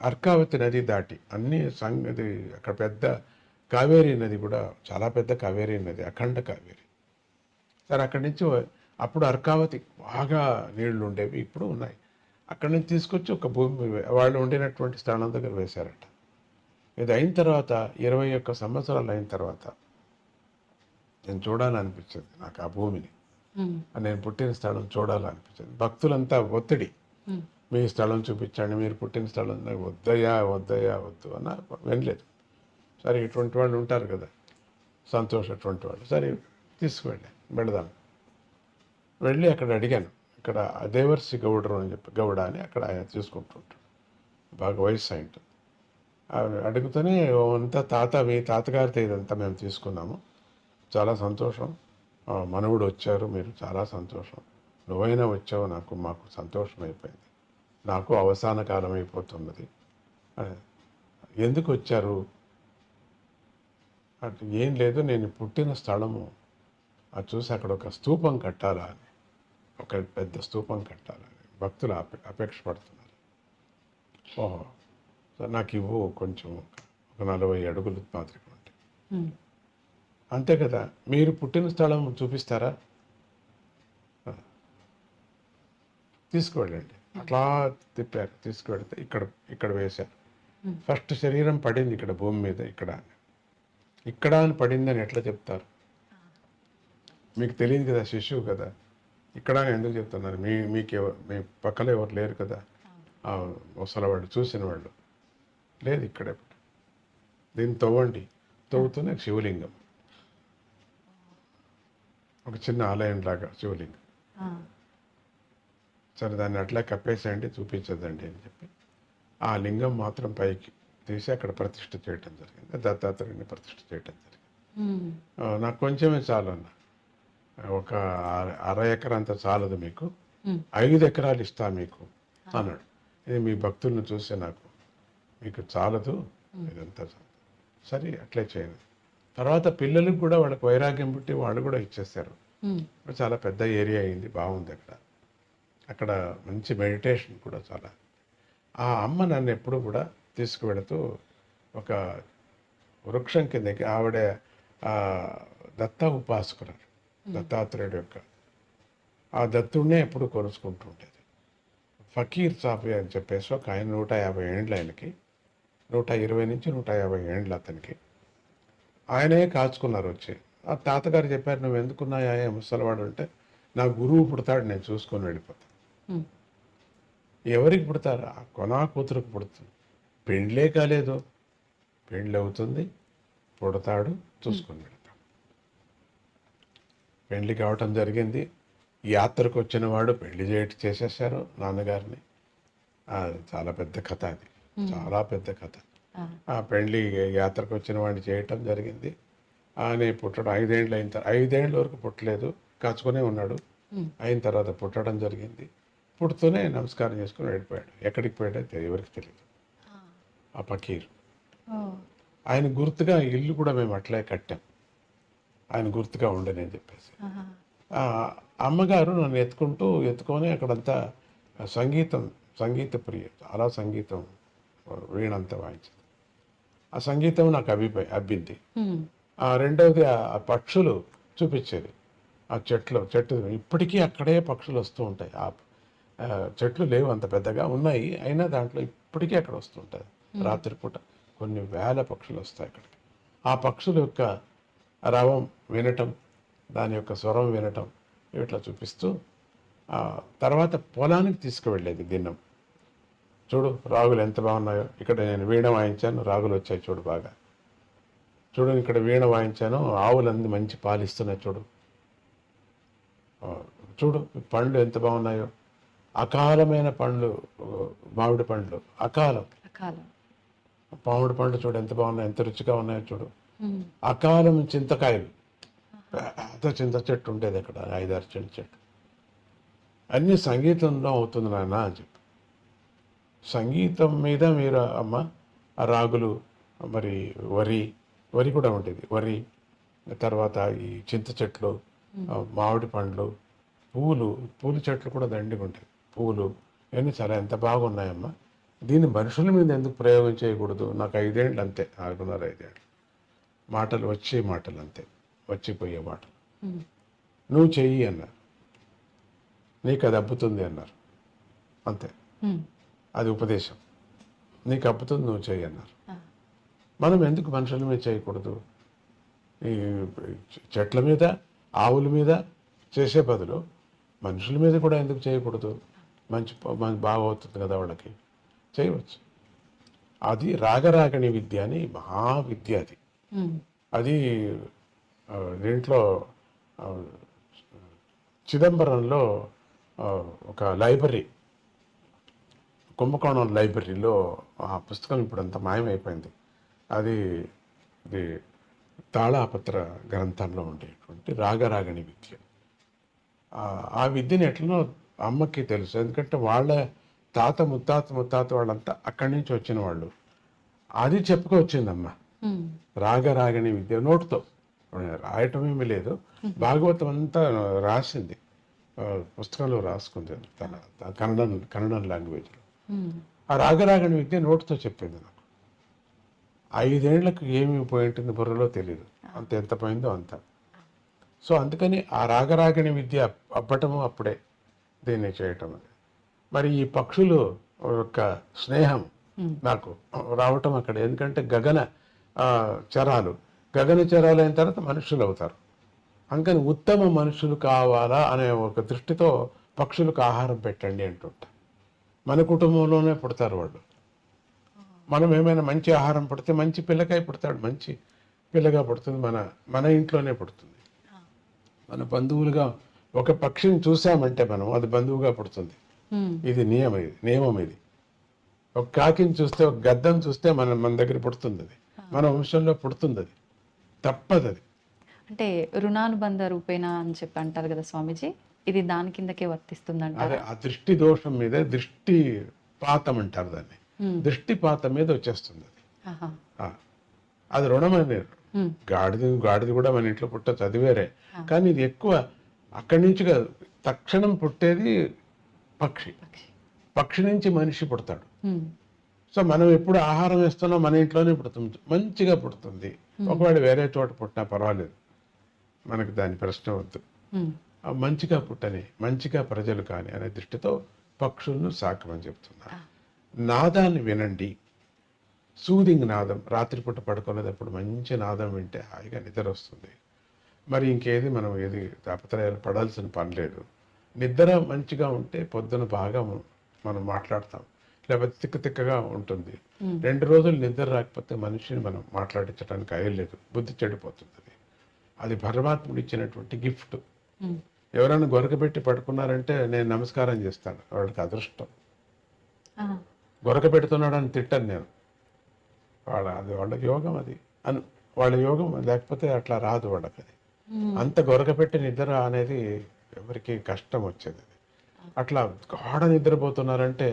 అర్కావతి నది దాటి అన్ని అది అక్కడ పెద్ద కావేరీ నది కూడా, చాలా పెద్ద కావేరీ నది, అఖండ కావేరీ. సరే అక్కడి నుంచి అప్పుడు అర్కావతి బాగా నీళ్లు ఉండేవి, ఇప్పుడు ఉన్నాయి. అక్కడి నుంచి తీసుకొచ్చి ఒక భూమి వాళ్ళు ఉండినటువంటి స్థానం దగ్గర వేశారట. ఇది అయిన తర్వాత 21 సంవత్సరాలు అయిన తర్వాత నేను చూడాలనిపించింది నాకు ఆ భూమిని. నేను పుట్టిన స్థలం చూడాలనిపించింది. భక్తులంతా ఒత్తిడి, మీ స్థలం చూపించండి, మీరు పుట్టిన స్థలం, వద్దయ్యా వద్దు అన్న వినలేదు. సరే ఇటువంటి వాళ్ళు ఉంటారు కదా, సంతోష్ అటువంటి వాళ్ళు, సరే వెళదాం. వెళ్ళి అక్కడ అడిగాను. ఇక్కడ దేవర్సి గౌడ అని అక్కడ ఆయన తీసుకుంటుంటాడు, బాగా వయసు అయింటుంది. అడుగుతూనే అంతా మీ తాతగారితో ఇదంతా మేము తీసుకున్నాము, చాలా సంతోషం. మనవుడు వచ్చారు, మీరు చాలా సంతోషం. నువ్వైనా వచ్చావు, మాకు సంతోషం అయిపోయింది. నాకు అవసాన కాలం అయిపోతున్నది. ఎందుకు వచ్చారు అంటే, ఏం లేదు, నేను పుట్టిన స్థలము అది చూసి అక్కడ ఒక స్తూపం కట్టాలా అని, ఒక పెద్ద స్తూపం కట్టాలని భక్తులు అపేక్ష పడుతున్నారు. ఓహో, నాకు ఇవ్వు కొంచెం, ఒక 40 అడుగులు మాత్రమే ఉంటాయి. అంతే కదా, మీరు పుట్టిన స్థలం చూపిస్తారా? తీసుకువెళ్ళండి. అట్లా తిప్పారు, తీసుకువెళ్తే ఇక్కడ వేశారు. ఫస్ట్ శరీరం పడింది ఇక్కడ భూమి మీద, ఇక్కడ అని పడిందని ఎట్లా చెప్తారు? మీకు తెలియదు కదా, శిశువు కదా. ఇక్కడ అని ఎందుకు చెప్తున్నారు? మీ పక్కలో ఎవరు లేరు కదా, ముసలవాళ్ళు చూసిన వాళ్ళు లేదు. ఇక్కడే దీన్ని తవ్వండి. తవ్వుతూనే శివలింగం, ఒక చిన్న ఆలయం లాగా శివలింగం. సరే, దాన్ని అట్లా కప్పేసేయండి, చూపించదండి అని చెప్పి ఆ లింగం మాత్రం పైకి తీసి అక్కడ ప్రతిష్ఠ చేయటం జరిగింది. దత్తాత్రేయుని ప్రతిష్ఠ చేయటం జరిగింది. నాకు కొంచెమే చాలు అన్న, ఒక 1/2 ఎకరా అంత చాలదు మీకు, 5 ఎకరాలు ఇస్తా మీకు అన్నాడు. ఇది మీ భక్తులను చూస్తే మీకు చాలదు, ఇదంతా సరే అట్లే చేయండి. తర్వాత పిల్లలకు కూడా వాళ్ళకి వైరాగ్యం పుట్టి వాళ్ళు కూడా ఇచ్చేస్తారు. చాలా పెద్ద ఏరియా అయింది, బాగుంది అక్కడ మంచి మెడిటేషన్ కూడా చాలా. ఆ అమ్మ నన్ను ఎప్పుడు కూడా తీసుకువెళుతూ ఒక వృక్షం కిందకి, ఆవిడ దత్త ఉపాసకురాలు, దత్తాత్రేయుడు యొక్క ఆ దత్తుడినే ఎప్పుడు కొలుసుకుంటూ ఉండేది. ఫకీర్ సాఫీ అని చెప్పేసి ఒక ఆయన 150 ఏండ్లు, ఆయనకి 120 నుంచి 150 ఏండ్లు అతనికి. ఆయనే కాచుకున్నారు వచ్చి. ఆ తాతగారు చెప్పారు, నువ్వు ఎందుకున్నాయా ముసలివాడు అంటే, నా గురువు పుడతాడు, నేను చూసుకొని వెళ్ళిపోతాను. ఎవరికి పుడతారు? ఆ కొనా కూతురుకు పుడుతుంది. పెండ్లే కాలేదు, పెండ్లి అవుతుంది, పుడతాడు, చూసుకొని వెళ్తాం. పెండ్లి కావటం జరిగింది. యాత్రకు వచ్చిన వాడు పెళ్లి చేసేసారు నాన్నగారిని. చాలా పెద్ద కథ అది, చాలా పెద్ద కథ. ఆ పెళ్లి యాత్రకు వచ్చిన వాడిని చేయటం జరిగింది. ఆయన పుట్టడం 5 ఏండ్లు అయిన తర్వాత, 5 ఏండ్ల వరకు పుట్టలేదు, కాచుకునే ఉన్నాడు. అయిన తర్వాత పుట్టడం జరిగింది. పుడుతూనే నమస్కారం చేసుకుని వెళ్ళిపోయాడు. ఎక్కడికి పోయాడో ఎవరికి తెలియదు. ఆ ఫకీర్ ఆయన గుర్తుగా ఇల్లు కూడా మేము అట్లే కట్టాం, ఆయన గుర్తుగా ఉండని అని చెప్పేసి. అమ్మగారు నన్ను ఎత్తుకొని అక్కడంతా సంగీత ప్రియ, చాలా సంగీతం, వీణంతా వాయించింది. ఆ సంగీతం నాకు అబ్బింది. రెండవది ఆ పక్షులు చూపించేది. ఆ చెట్టు ఇప్పటికీ అక్కడే పక్షులు వస్తూ ఉంటాయి. ఆ చెట్లు లేవు అంత పెద్దగా, ఉన్నాయి, అయినా దాంట్లో ఇప్పటికీ అక్కడ వస్తుంటాయి. రాత్రిపూట కొన్ని వేల పక్షులు వస్తాయి అక్కడికి. ఆ పక్షుల యొక్క రవం వినటం, దాని యొక్క స్వరం వినటం, ఇట్లా చూపిస్తూ తర్వాత పొలానికి తీసుకువెళ్ళేది దిన్నం. చూడు రాగులు ఎంత బాగున్నాయో, ఇక్కడ నేను వీణ వాయించాను, రాగులు వచ్చాయి చూడు బాగా, చూడు ఇక్కడ వీణ వాయించాను, ఆవులన్నీ మంచి పాలు ఇస్తున్నాయి చూడు, చూడు పండ్లు ఎంత బాగున్నాయో, అకాలమైన పండ్లు, మామిడి పండ్లు అకాలం, మామిడి పండ్లు చూడు ఎంత బాగున్నాయి, ఎంత రుచిగా ఉన్నాయో చూడు. అకాలం చింతకాయలు, పెద్ద చింత చెట్టు ఉండేది అక్కడ, 5-6 చింత చెట్టు. అన్నీ సంగీతంలో అవుతుంది నాన్న అని చెప్పి. సంగీతం మీద మీరు అమ్మ ఆ రాగులు, మరి వరి కూడా ఉండేది, వరి, తర్వాత ఈ చింత చెట్లు, మామిడి పండ్లు, పూల చెట్లు కూడా దండిగా ఉంటాయి, పూలు, ఇవన్నీ చాలా ఎంత బాగున్నాయమ్మా. దీన్ని మనుషుల మీద ఎందుకు ప్రయోగం చేయకూడదు? నాకు 5 ఏండ్లు అంతే, 4.5 ఏండ్లు. మాటలు వచ్చే మాటలు అంతే, వచ్చిపోయే మాటలు. నువ్వు చెయ్యి అన్నారు, నీకు అది అబ్బుతుంది అన్నారు, అంతే. అది ఉపదేశం, నీకు అబ్బుతుంది, నువ్వు చెయ్యి అన్నారు. మనం ఎందుకు మనుషుల మీద చేయకూడదు? ఈ చెట్ల మీద, ఆవుల మీద చేసే బదులు మనుషుల మీద కూడా ఎందుకు చేయకూడదు? మంచి బాగా అవుతుంది కదా వాళ్ళకి, చేయవచ్చు. అది రాగరాగణి విద్య అని మహావిద్య అది. అది దీంట్లో చిదంబరంలో ఒక లైబ్రరీ, కుంభకోణం లైబ్రరీలో ఆ పుస్తకం ఇప్పుడు అంత మాయమైపోయింది. అది తాళాపత్ర గ్రంథంలో ఉండేటువంటి రాగరాగణి విద్య. ఆ విద్యను ఎట్లనో అమ్మకి తెలుసు, ఎందుకంటే వాళ్ళ తాత ముత్తాత వాళ్ళంతా అక్కడి నుంచి వచ్చిన వాళ్ళు. అది చెప్పుకొచ్చిందమ్మ. రాగరాగణి విద్య నోటుతో రాయటం ఏమీ లేదు, భాగవతం అంతా రాసింది, పుస్తకంలో రాసుకుంది తన కన్నడ లాంగ్వేజ్లో. ఆ రాగరాగణి విద్య నోటుతో చెప్పింది నాకు. 5 ఏళ్లకు ఏమి పోయి ఉంటుంది బుర్రలో తెలియదు, అంత ఎంత పోయిందో అంత. సో అందుకని ఆ రాగరాగణి విద్య అబ్బటము అప్పుడే దీన్ని చేయటం. మరి ఈ పక్షులు యొక్క స్నేహం నాకు రావటం అక్కడ, ఎందుకంటే గగన చరాలు అయిన తర్వాత మనుషులు అవుతారు. అందుకని ఉత్తమ మనుషులు కావాలా అనే ఒక దృష్టితో పక్షులకు ఆహారం పెట్టండి అంటుంటా. మన కుటుంబంలోనే పుడతారు వాళ్ళు. మనం ఏమైనా మంచి ఆహారం పుడితే మంచి పిల్లకాయ పుడతాడు, మంచి పిల్లగా పుడుతుంది, మన ఇంట్లోనే పుడుతుంది. మన బంధువులుగా ఒక పక్షిని చూసామంటే మనం అది బంధువుగా పుడుతుంది. ఇది నియమం ఇది. ఒక కాకిని చూస్తే, ఒక గద్దం చూస్తే మన దగ్గర పుడుతుంది, అది మన వంశంలో పుడుతుంది, అది తప్పదు. అది అంటే రుణానుబంధ రూపేణ అని చెప్పి అంటారు కదా స్వామీజీ, ఇది దాని కిందకే వర్తిస్తుంది. అదే ఆ దృష్టి దోషం మీద దృష్టి పాతం అంటారు దాన్ని. దృష్టిపాతం మీద వచ్చేస్తుంది అది. అది రుణమని. గాడిది కూడా మన ఇంట్లో పుట్టచ్చు, అది వేరే. కానీ ఇది ఎక్కువ అక్కడి నుంచి కాదు, తక్షణం పుట్టేది పక్షి నుంచి మనిషి పుడతాడు. సో మనం ఎప్పుడు ఆహారం వేస్తున్నాం మన ఇంట్లోనే పుడుతుంది, మంచిగా పుడుతుంది. ఒకవేళ వేరే చోట పుట్టినా పర్వాలేదు, మనకు దాని ప్రశ్న వద్దు. మంచిగా పుట్టని, మంచిగా ప్రజలు కాని అనే దృష్టితో పక్షులను సాకమని చెప్తున్నారు. నాదాన్ని వినండి, సూదింగ్ నాదం. రాత్రిపూట పడుకునేటప్పుడు మంచి నాదం వింటే హాయిగా నిద్ర వస్తుంది. మరి ఇంకేది మనం ఏది తాపత్రయాలు పడాల్సిన పని లేదు. నిద్ర మంచిగా ఉంటే పొద్దున బాగా మనం మాట్లాడతాం, లేకపోతే తిక్కగా ఉంటుంది. 2 రోజులు నిద్ర రాకపోతే మనిషిని మనం మాట్లాడించడానికి అయ్యలేదు, బుద్ధి చెడిపోతుంది. అది పరమాత్ముడు ఇచ్చినటువంటి గిఫ్ట్. ఎవరైనా గొరకబెట్టి పడుకున్నారంటే నేను నమస్కారం చేస్తాను, వాళ్ళకి అదృష్టం. గొరక పెడుతున్నాడని తిట్టను నేను, వాళ్ళ యోగం అది వాళ్ళ యోగం, లేకపోతే అట్లా రాదు వాళ్ళకి. అది అంత గొరక పెట్టి నిద్ర అనేది ఎవరికి కష్టం వచ్చేది. అట్లా గాఢ నిద్రపోతున్నారంటే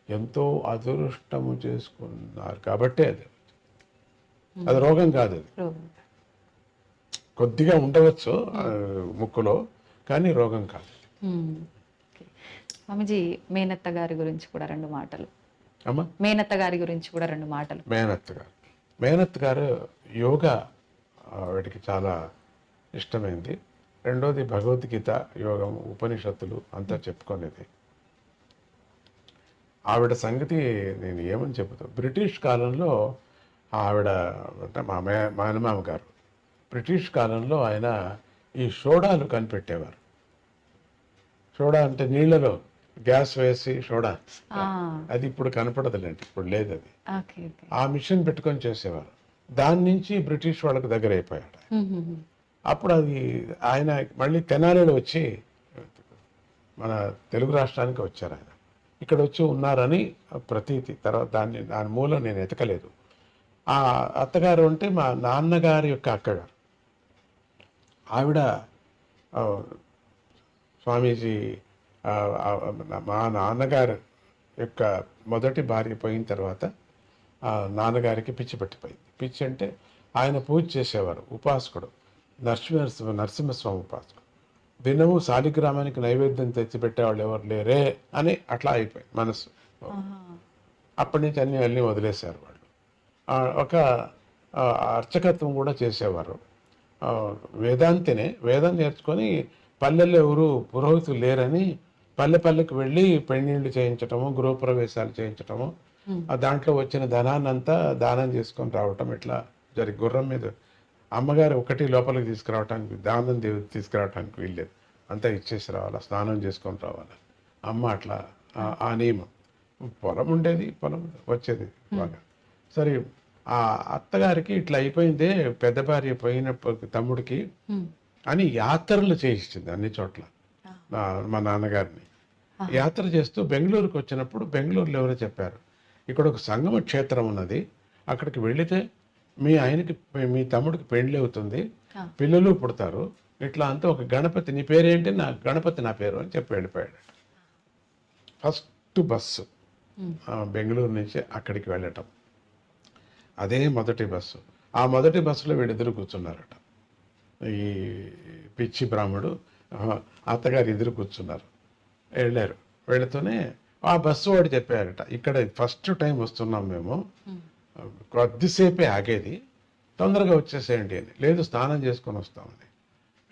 ఎంతో అదృష్టము చేసుకున్నారు కాబట్టే అది రోగం కాదు. అది కొద్దిగా ఉండవచ్చు ముక్కులో, కానీ రోగం కాదు. స్వామిజీ, మేనత్త గారి గురించి కూడా 2 మాటలు. అమ్మా, మేనత్త గారి గురించి కూడా 2 మాటలు. మేనత్త గారు యోగా ఆవిడికి చాలా ఇష్టమైంది. రెండోది భగవద్గీత, యోగం, ఉపనిషత్తులు అంతా చెప్పుకునేది. ఆవిడ సంగతి నేను ఏమని చెబుతాను. బ్రిటిష్ కాలంలో ఆవిడ అంటే మా మేనమామ గారు బ్రిటిష్ కాలంలో ఆయన ఈ సోడాలు కనిపెట్టేవారు. సోడా అంటే నీళ్లలో గ్యాస్ వేసి సోడా, అది ఇప్పుడు కనపడదులేండి, ఇప్పుడు లేదు అది. ఆ మిషన్ పెట్టుకొని చేసేవారు. దాని నుంచి బ్రిటిష్ వాళ్ళకి దగ్గర అయిపోయాడు. అప్పుడు అది ఆయన మళ్ళీ తెనాలిలో వచ్చి మన తెలుగు రాష్ట్రానికి వచ్చారు. ఆయన ఇక్కడ వచ్చి ఉన్నారని ప్రతీతి. తర్వాత దాని మూలం నేను ఎతకలేదు. ఆ అత్తగారు అంటే మా నాన్నగారి యొక్క అక్కగారు. ఆవిడ స్వామీజీ మా నాన్నగారు యొక్క మొదటి భార్య పోయిన తర్వాత నాన్నగారికి పిచ్చి పట్టిపోయింది. పిచ్చి అంటే ఆయన పూజ చేసేవారు, ఉపాసకుడు, నరసింహస్వామి ఉపాసకుడు. దినము శాలిగ్రామానికి నైవేద్యం తెచ్చిపెట్టేవాళ్ళు ఎవరు లేరే అని అట్లా అయిపోయింది మనసు. అప్పటి నుంచి అన్నీ వదిలేశారు వాళ్ళు. ఒక అర్చకత్వం కూడా చేసేవారు. వేదాంతినే, వేదం నేర్చుకొని పల్లెల్లో ఎవరు పురోహితులు లేరని పల్లెకు వెళ్ళి పెళ్ళిళ్ళు చేయించటము, గృహప్రవేశాలు చేయించటము, దాంట్లో వచ్చిన ధనాన్నంతా దానం చేసుకొని రావటం ఇట్లా జరిగి గుర్రం మీద అమ్మగారు ఒకటి లోపలికి తీసుకురావటానికి, దానం తీసుకురావటానికి వీల్లేదు, అంతా ఇచ్చేసి రావాలా, స్నానం చేసుకొని రావాలా. అమ్మ అట్లా ఆ నియమం. పొలం ఉండేది, పొలం వచ్చేది బాగా. సరే, ఆ అత్తగారికి ఇట్లా అయిపోయిందే, పెద్ద భార్య పోయిన తమ్ముడికి అని యాత్రలు చేయించింది అన్ని చోట్ల. మా నాన్నగారిని యాత్ర చేస్తూ బెంగళూరుకి వచ్చినప్పుడు బెంగళూరులో ఎవరో చెప్పారు, ఇక్కడ ఒక సంగమ క్షేత్రం ఉన్నది, అక్కడికి వెళితే మీ తమ్ముడికి పెళ్లి అవుతుంది, ఆ. పిల్లలు పుడతారు, ఇట్లా అంతా ఒక గణపతి, నీ పేరేంటి, నా గణపతి నా పేరు అని చెప్పి వెళ్ళిపోయాడు. ఫస్ట్ బస్సు బెంగళూరు నుంచి అక్కడికి వెళ్ళటం, అదే మొదటి బస్సు. ఆ మొదటి బస్సులో వీళ్ళిద్దరు కూర్చున్నారట. ఈ పిచ్చి బ్రాహ్మడు అత్తగారు ఎదురు కూర్చున్నారు. వెళ్ళారు. వెళుతూనే ఆ బస్సు వాడు చెప్పారట, ఇక్కడ ఫస్ట్ టైం వస్తున్నాం మేము, కొద్దిసేపే ఆగేది, తొందరగా వచ్చేసేయండి అని. లేదు, స్నానం చేసుకొని వస్తామని.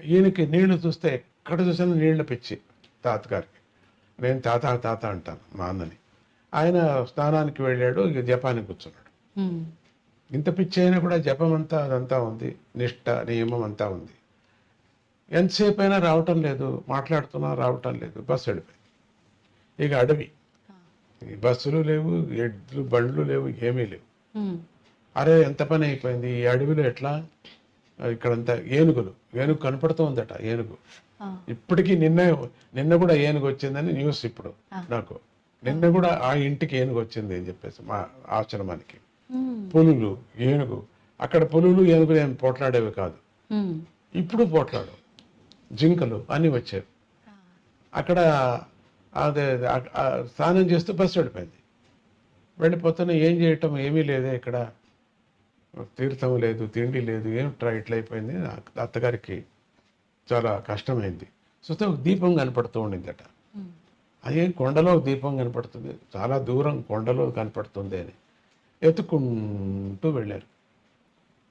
ఈయనకి నీళ్లు చూస్తే ఎక్కడ చూసినా నీళ్ల పిచ్చి తాతగారికి. నేను తాత తాత అంటాను మా అన్నని. ఆయన స్నానానికి వెళ్ళాడు, ఇక జపానికి కూర్చున్నాడు. ఇంత పిచ్చి అయినా కూడా జపం అంతా అదంతా ఉంది, నిష్ట నియమం అంతా ఉంది. ఎంతసేపు అయినా రావటం లేదు, మాట్లాడుతున్నా రావటం లేదు. బస్సు వెళ్ళిపోయింది. ఇక అడవి, ఈ బస్సులు లేవు, ఎడ్లు బండ్లు లేవు, ఏమీ లేవు. అరే ఎంత పని అయిపోయింది ఈ అడవిలో, ఎట్లా ఇక్కడంతా ఏనుగు కనపడుతూ ఉందట. ఏనుగు ఇప్పటికీ నిన్న కూడా ఏనుగు వచ్చిందని న్యూస్ ఇప్పుడు నాకు. నిన్న కూడా ఆ ఇంటికి ఏనుగు వచ్చింది అని చెప్పేసి మా ఆశ్రమానికి. పులులు, ఏనుగు, అక్కడ పులులు ఏనుగులు ఏం పోట్లాడేవి కాదు, ఇప్పుడు పోట్లాడు. జింకలు అన్నీ వచ్చేవి. అక్కడ అదే స్నానం చేస్తూ బస్సు వెళ్ళిపోయింది. వెళ్ళిపోతున్నా ఏం చేయటం, ఏమీ లేదే ఇక్కడ, తీర్థం లేదు, తిండి లేదు, ఏమిట్రా ఇట్లా అయిపోయింది. అత్తగారికి చాలా కష్టమైంది. చూస్తే ఒక దీపం కనపడుతూ ఉండిందట. అదేం కొండలో దీపం కనపడుతుంది, చాలా దూరం కొండలో కనపడుతుంది అని ఎత్తుకుంటూ వెళ్ళారు.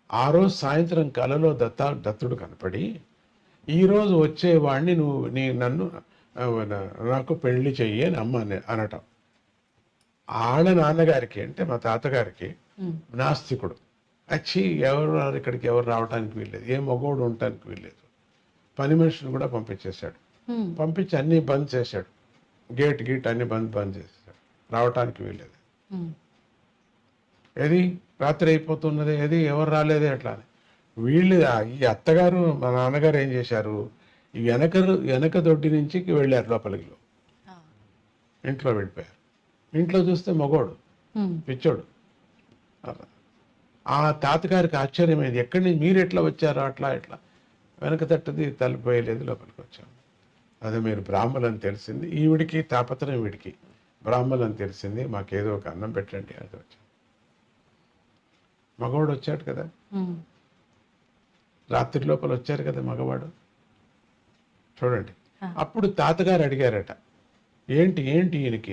ఆ రోజు సాయంత్రం కలలో దత్తుడు కనపడి, ఈరోజు వచ్చేవాడిని నన్ను నాకు పెళ్లి చెయ్యి అని అమ్మ అనటం. ఆళ్ళ నాన్నగారికి అంటే మా తాతగారికి నాస్తికుడు. వచ్చి ఎవరు ఇక్కడికి ఎవరు రావడానికి వీల్లేదు, ఏ మగోడు ఉండటానికి వీల్లేదు. పని మనిషిని కూడా పంపించేశాడు. పంపించి అన్నీ బంద్ చేశాడు, గేట్ అన్ని బంద్ చేసేసాడు, రావటానికి వీల్లేదు. ఏది రాత్రి అయిపోతున్నది, ఏది ఎవరు రాలేదే అట్లా అని. వీళ్ళు ఈ అత్తగారు మా నాన్నగారు ఏం చేశారు, ఈ వెనక దొడ్డి నుంచి వెళ్ళారు లోపలికి. ఇంట్లో వెళ్ళిపోయారు. ఇంట్లో చూస్తే మగోడు, పిచ్చోడు. ఆ తాతగారికి ఆశ్చర్యమైంది, ఎక్కడి నుంచి మీరు ఎట్లా వచ్చారో అట్లా ఇట్లా. వెనక తట్టది తలిపోయలేదు, లోపలికి వచ్చాము. అదే మీరు బ్రాహ్మణులని తెలిసింది, ఈవిడికి తాపత్రయం, వీడికి బ్రాహ్మణులని తెలిసింది, మాకేదో ఒక అన్నం పెట్టండి. అది వచ్చాం. మగవాడు వచ్చాడు కదా, రాత్రి లోపల వచ్చారు కదా మగవాడు, చూడండి. అప్పుడు తాతగారు అడిగారట, ఏంటి ఈయనకి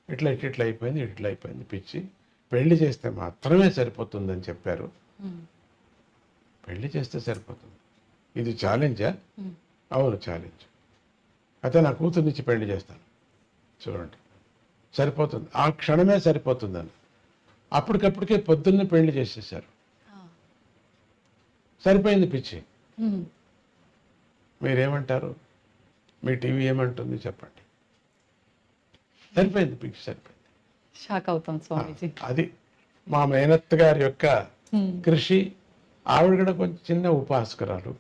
ఇట్లా అయిపోయింది పిచ్చి, పెళ్లి చేస్తే మాత్రమే సరిపోతుందని చెప్పారు. పెళ్లి చేస్తే సరిపోతుంది, ఇది ఛాలెంజా? అవును ఛాలెంజ్. అయితే నా కూతుర్నిచ్చి పెళ్లి చేస్తాను, చూడండి సరిపోతుంది, ఆ క్షణమే సరిపోతుందని. అప్పటికప్పటికే పొద్దున్నే పెళ్లి చేసేసారు. సరిపోయింది పిచ్చి. మీరేమంటారు, మీ టీవీ ఏమంటుంది చెప్పండి. సరిపోయింది పిచ్చి, సరిపోయింది. షాక్ అవుతాం స్వామీజీ. అది మా మేనత్త గారి యొక్క కృషి. ఆవిడ కూడా కొంచెం చిన్న ఉపాసకురాలు.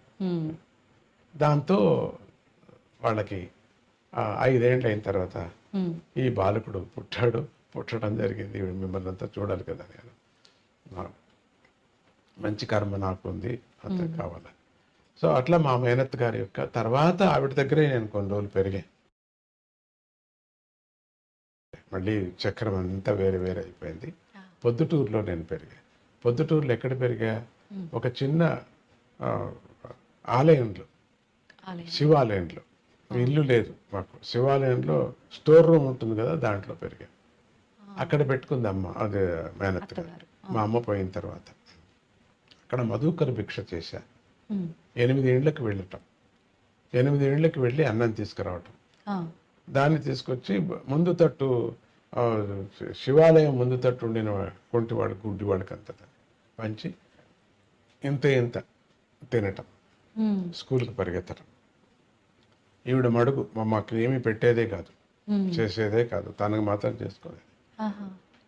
దాంతో వాళ్ళకి 5 ఏళ్ళు అయిన తర్వాత ఈ బాలకుడు పుట్టడం జరిగింది. మిమ్మల్ని అంతా చూడాలి కదా, నేను మంచి కర్మ నాకు ఉంది, అంత కావాలని. సో అట్లా మా మేనత్ గారి యొక్క తర్వాత ఆవిడ దగ్గరే నేను కొన్ని రోజులు పెరిగాను. మళ్ళీ చక్రం అంతా వేరే అయిపోయింది. పొద్దుటూరులో నేను పెరిగాను. పొద్దుటూరులో ఎక్కడ పెరిగా, ఒక చిన్న ఆలయంలో, శివాలయంలో. ఇల్లు లేదు మాకు, శివాలయంలో స్టోర్ రూమ్ ఉంటుంది కదా, దాంట్లో పెరిగాను. అక్కడ పెట్టుకుంది అమ్మ, అదే మేనత్ గారు. మా అమ్మ పోయిన తర్వాత అక్కడ మధుకర భిక్ష చేశా. 8 ఏళ్ళకి వెళ్ళటం, 8 ఏళ్ళకి వెళ్ళి అన్నం తీసుకురావటం, దాన్ని తీసుకొచ్చి ముందు తట్టు, శివాలయం ముందు తట్టు ఉండిన గుడ్డివాడికి అంత పంచి ఇంత తినటం, స్కూల్కి పరిగెత్తడం. ఈవిడ మడుగు మాకు ఏమీ పెట్టేదే కాదు, చేసేదే కాదు, తనకు మాత్రం చేసుకోలేదు.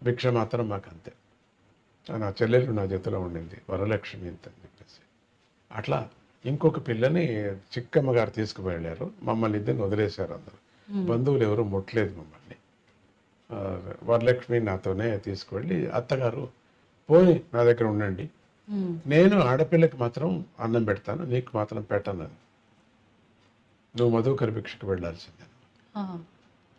భిక్ష మాత్రం మాకు అంతే. నా చెల్లెలు నా జతలో ఉండింది, వరలక్ష్మి ఇంత అని చెప్పేసి. అట్లా ఇంకొక పిల్లని చిక్కమ్మ గారు తీసుకువెళ్ళారు. మమ్మల్ని ఇద్దరిని వదిలేశారు. అందరూ బంధువులు ఎవరు ముట్టలేదు మమ్మల్ని. వరలక్ష్మి నాతోనే తీసుకువెళ్ళి, అత్తగారు పోయి నా దగ్గర ఉండండి, నేను ఆడపిల్లకి మాత్రం అన్నం పెడతాను, నీకు మాత్రం పెట్టను. నువ్వు మధుకర భిక్షకు వెళ్ళాల్సిందే.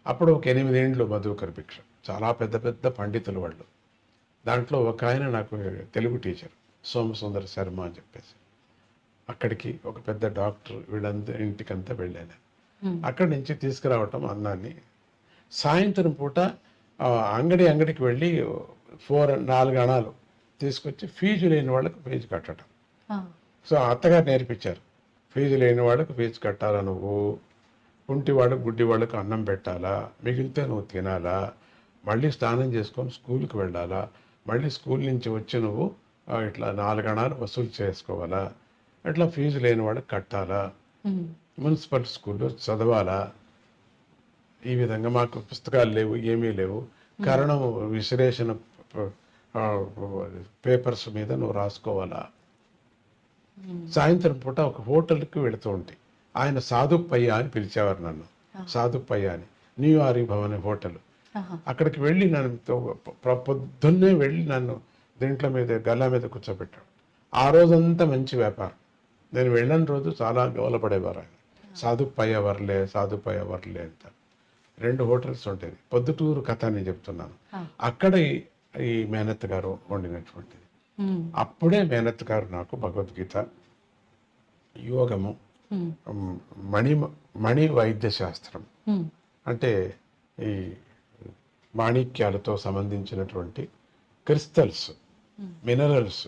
అప్పుడు ఒక 8 ఏండ్లు మధుకర భిక్ష. చాలా పెద్ద పెద్ద పండితులు వాళ్ళు. దాంట్లో ఒక ఆయన నాకు తెలుగు టీచర్ సోమసుందర శర్మ అని చెప్పేసి, అక్కడికి ఒక పెద్ద డాక్టర్, వీళ్ళందరూ ఇంటికంతా వెళ్ళాను. అక్కడి నుంచి తీసుకురావటం అన్నాన్ని, సాయంత్రం పూట అంగడికి వెళ్ళి 4 అణాలు తీసుకొచ్చి ఫీజు లేని వాళ్ళకు ఫీజు కట్టడం. సో అత్తగారు నేర్పించారు, ఫీజు లేని వాళ్ళకు ఫీజు కట్టాలా, నువ్వు కుంటి వాళ్ళకు గుడ్డి వాళ్ళకు అన్నం పెట్టాలా, మిగిలితే నువ్వు తినాలా, మళ్ళీ స్నానం చేసుకొని స్కూల్కి వెళ్ళాలా, మళ్ళీ స్కూల్ నుంచి వచ్చి నువ్వు ఇట్లా 4 అణాలు వసూలు చేసుకోవాలా, ఇట్లా ఫీజు లేని వాళ్ళకి కట్టాలా, మున్సిపల్ స్కూల్లో చదవాలా. ఈ విధంగా మాకు పుస్తకాలు లేవు, ఏమీ లేవు, కరణం విశ్లేషణ పేపర్స్ మీద నువ్వు రాసుకోవాలా. సాయంత్రం పూట ఒక హోటల్కి వెళుతూ ఉంటే, ఆయన సాధుప్పయ్య అని పిలిచేవారు నన్ను, సాధుప్పయ్య అని, న్యూయార్క్ భవన్ హోటల్. అక్కడికి వెళ్ళి నన్ను పొద్దున్నే వెళ్ళి నన్ను దీంట్లో మీద గల్లా మీద కూర్చోబెట్టాడు. ఆ రోజంతా మంచి వ్యాపారం. నేను వెళ్ళని రోజు చాలా గౌలపడేవారు ఆయన, సాధుప్పయ్య వర్లే అంత. 2 హోటల్స్ ఉండేది. పొద్దుటూరు కథ అని చెప్తున్నాను. అక్కడ ఈ మేనత్ గారు వండినటువంటిది. అప్పుడే మేనత్ గారు నాకు భగవద్గీత, యోగము, మణి వైద్య శాస్త్రం, అంటే ఈ మాణిక్యాలతో సంబంధించినటువంటి క్రిస్టల్స్, మినరల్స్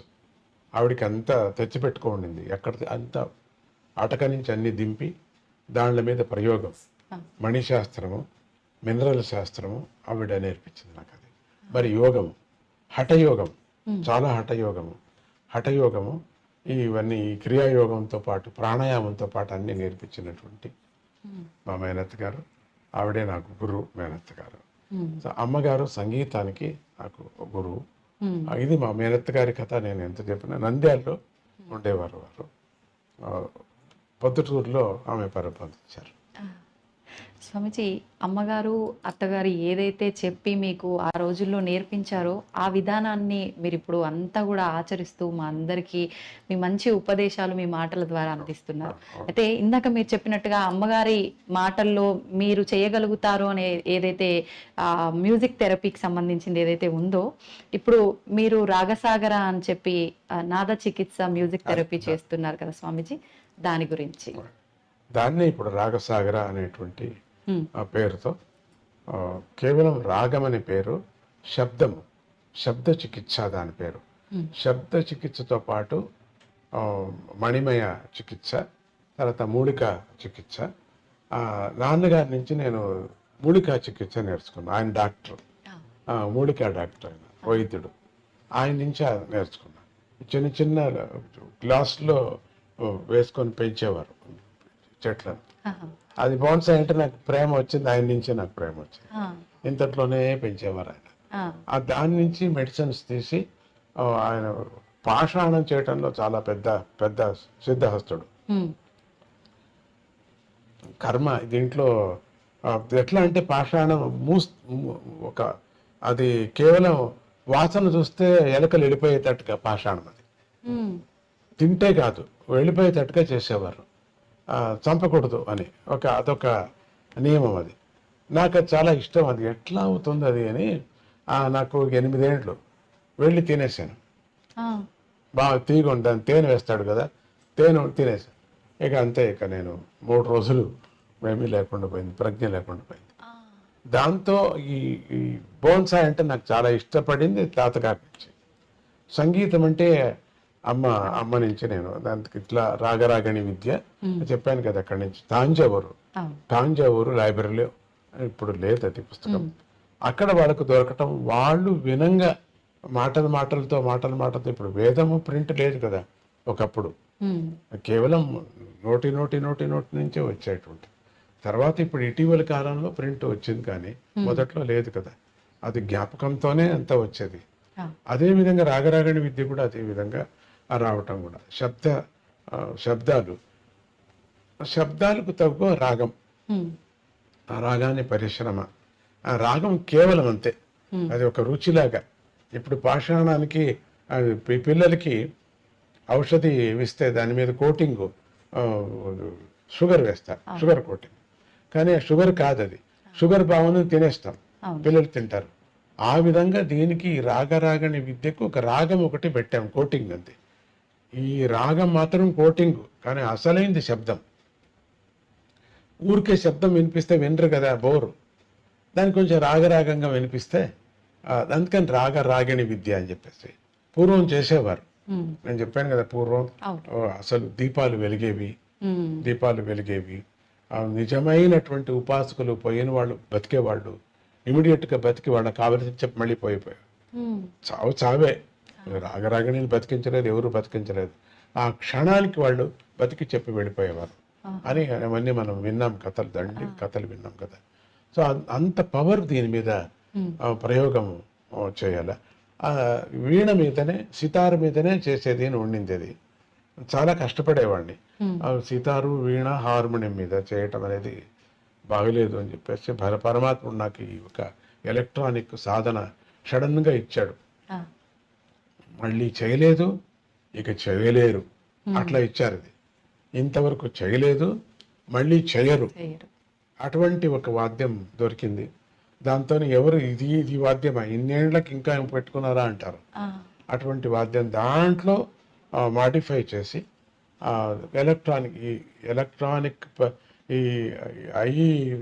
ఆవిడికి అంతా తెచ్చిపెట్టుకోండింది. ఎక్కడ అంతా అటక నుంచి అన్ని దింపి దానిల మీద ప్రయోగం, మణిశాస్త్రము, మినరల్ శాస్త్రము ఆవిడ నేర్పించింది నాకు. అది మరి యోగము, హఠయోగం, చాలా హఠయోగము ఇవన్నీ క్రియాయోగంతో పాటు ప్రాణాయామంతో పాటు అన్ని నేర్పించినటువంటి మా మేనత్ గారు. ఆవిడే నాకు గురువు, మేనత్ గారు. సో అమ్మగారు సంగీతానికి నాకు గురువు. ఇది మా మేనత్ గారి కథ. నేను ఎంత చెప్పినా నంద్యాలలో ఉండేవారు వారు, పొద్దుటూరులో ఆమె పరిపాలించారు. స్వామిజీ, అమ్మగారు అత్తగారు ఏదైతే చెప్పి మీకు ఆ రోజుల్లో నేర్పించారో ఆ విధానాన్ని మీరు ఇప్పుడు అంతా కూడా ఆచరిస్తూ మా అందరికీ మీ మంచి ఉపదేశాలు మీ మాటల ద్వారా అందిస్తున్నారు. అయితే ఇందాక మీరు చెప్పినట్టుగా అమ్మగారి మాటల్లో మీరు చేయగలుగుతారు అనే ఏదైతే మ్యూజిక్ థెరపీకి సంబంధించింది ఏదైతే ఉందో, ఇప్పుడు మీరు రాగసాగర అని చెప్పి నాద చికిత్స మ్యూజిక్ థెరపీ చేస్తున్నారు కదా స్వామిజీ, దాని గురించి. దాన్నే ఇప్పుడు రాగసాగర అనేటువంటి ఆ పేరుతో, కేవలం రాగం అనే పేరు, శబ్ద చికిత్స దాని పేరు. శబ్ద చికిత్సతో పాటు మణిమయ చికిత్స, తర్వాత మూలిక చికిత్స. నాన్నగారి నుంచి నేను మూలికా చికిత్స నేర్చుకున్నాను. ఆయన డాక్టర్, మూలికా డాక్టర్, ఆయన వైద్యుడు. ఆయన నుంచి నేర్చుకున్నాను. చిన్న చిన్న గ్లాసులో వేసుకొని పెంచేవారు చెట్లను. అది బోన్సాయ్ అంటే నాకు ప్రేమ వచ్చింది, ఆయన నుంచి నాకు ప్రేమ వచ్చింది. ఇంతట్లోనే పెంచేవారు ఆయన. దాని నుంచి మెడిసిన్స్ తీసి ఆయన పాషాణం చేయటంలో చాలా పెద్ద సిద్ధహస్తుడు. కర్మ దీంట్లో ఎట్లా అంటే పాషాణం ఒక అది కేవలం వాసన చూస్తే ఎలకలు వెళ్ళిపోయేటట్టుగా పాషాణం, అది తింటే కాదు వెళ్ళిపోయేటట్టుగా చేసేవారు. చంపకూడదు అని అదొక నియమం. అది నాకు అది చాలా ఇష్టం. అది ఎట్లా అవుతుంది అది అని నాకు 8 ఏండ్లు వెళ్ళి తినేసాను. బాగా తీగ దాన్ని తేనె వేస్తాడు కదా, తేనె తినేసాను. ఇక అంతే, ఇక నేను 3 రోజులు ఏమీ లేకుండా పోయింది, ప్రజ్ఞ లేకుండా పోయింది. దాంతో ఈ బోన్సాయ్ అంటే నాకు చాలా ఇష్టపడింది తాతగారి నుంచి. సంగీతం అంటే అమ్మ నుంచి నేను దానికి ఇట్లా రాగరాగణి విద్య చెప్పాను కదా, అక్కడి నుంచి తాంజావూరు లైబ్రరీలో ఇప్పుడు లేదు అది పుస్తకం. అక్కడ వాళ్ళకు దొరకటం, వాళ్ళు వినంగా మాటలతో ఇప్పుడు వేదము ప్రింట్ లేదు కదా ఒకప్పుడు, కేవలం నోటి నుంచే వచ్చేటువంటి. తర్వాత ఇప్పుడు ఇటీవల కాలంలో ప్రింట్ వచ్చింది, కానీ మొదట్లో లేదు కదా. అది జ్ఞాపకంతోనే అంతా వచ్చేది. అదే విధంగా రాగరాగణి విద్య కూడా అదే విధంగా రావటం కూడా. శబ్దాలకు తగ్గ రాగం, ఆ రాగాన్ని పరిశ్రమ. ఆ రాగం కేవలం అంతే, అది ఒక రుచిలాగా. ఇప్పుడు పాషాణానికి పిల్లలకి ఔషధి ఇస్తే దాని మీద కోటింగ్ షుగర్ వేస్తారు, షుగర్ కోటింగ్. కానీ ఆ షుగర్ కాదు, అది షుగర్ భావన తినేస్తాం, పిల్లలు తింటారు. ఆ విధంగా దీనికి రాగరాగని విద్యకు ఒక రాగం ఒకటి పెట్టాం, కోటింగ్ అంతే. ఈ రాగం మాత్రం కోటింగ్, కానీ అసలైంది శబ్దం. ఊరికే శబ్దం వినిపిస్తే వినరు కదా, బోరు. దాన్ని కొంచెం రాగరాగంగా వినిపిస్తే అందుకని రాగరాగిణి విద్య అని చెప్పేసి పూర్వం చేసేవారు. నేను చెప్పాను కదా, పూర్వం అసలు దీపాలు వెలిగేవి, నిజమైనటువంటి ఉపాసకులు పోయిన వాళ్ళు బతికేవాళ్ళు, ఇమీడియట్గా బతికి వాళ్ళకి కావలసి చెప్పి మళ్ళీ పోయిపోయారు. చావే. రాగరాగిణిని బతికించలేదు, ఎవరు బతికించలేదు. ఆ క్షణానికి వాళ్ళు బతికి చెప్పి వెళ్ళిపోయేవారు అని అవన్నీ మనం విన్నాం, కథలు విన్నాం కదా. సో అంత పవర్ దీని మీద ప్రయోగం చేయాల. వీణ మీదనే, సితారు మీదనే చేసేది అని ఉండింది. అది చాలా కష్టపడేవాడిని. సితారు, వీణ, హార్మోనియం మీద చేయటం అనేది బాగలేదు అని చెప్పేసి పరమాత్ముడు నాకు ఈ ఒక ఎలక్ట్రానిక్ సాధన సడన్గా ఇచ్చాడు. మళ్ళీ చేయలేదు, ఇక చేయలేరు, అట్లా ఇచ్చారు. ఇది ఇంతవరకు చేయలేదు, మళ్ళీ చేయరు, అటువంటి ఒక వాద్యం దొరికింది. దాంతో ఎవరు ఇది వాద్యమా, ఇన్నేళ్లకు ఇంకా పెట్టుకున్నారా అంటారు. అటువంటి వాద్యం దాంట్లో మాడిఫై చేసి ఎలక్ట్రానిక్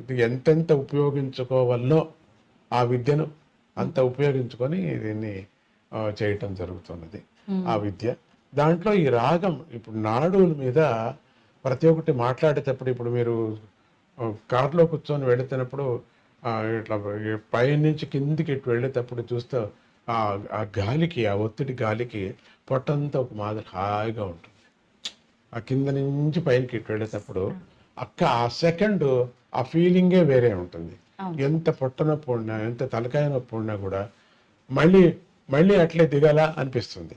ఇది ఎంతెంత ఉపయోగించుకోవాలో ఆ విద్యను అంత ఉపయోగించుకొని దీన్ని చేయటం జరుగుతున్నది. ఆ విద్య దాంట్లో ఈ రాగం ఇప్పుడు నాడుల మీద ప్రతి ఒక్కటి మాట్లాడేటప్పుడు, ఇప్పుడు మీరు కారులో కూర్చొని వెళుతున్నప్పుడు ఇట్లా పైనుంచి కిందికి ఇటు వెళ్ళేటప్పుడు చూస్తే ఆ గాలికి, ఆ ఒత్తిడి గాలికి పొట్టంతా ఒక మాదిరి హాయిగా ఉంటుంది. ఆ కింద నుంచి పైనకి ఇటు వెళ్ళేటప్పుడు ఆ సెకండ్ ఆ ఫీలింగే వేరే ఉంటుంది. ఎంత పొట్ట నొప్పి ఉన్నా, ఎంత తలకాయ నొప్పి ఉన్నా కూడా మళ్ళీ అట్లే దిగాల అనిపిస్తుంది.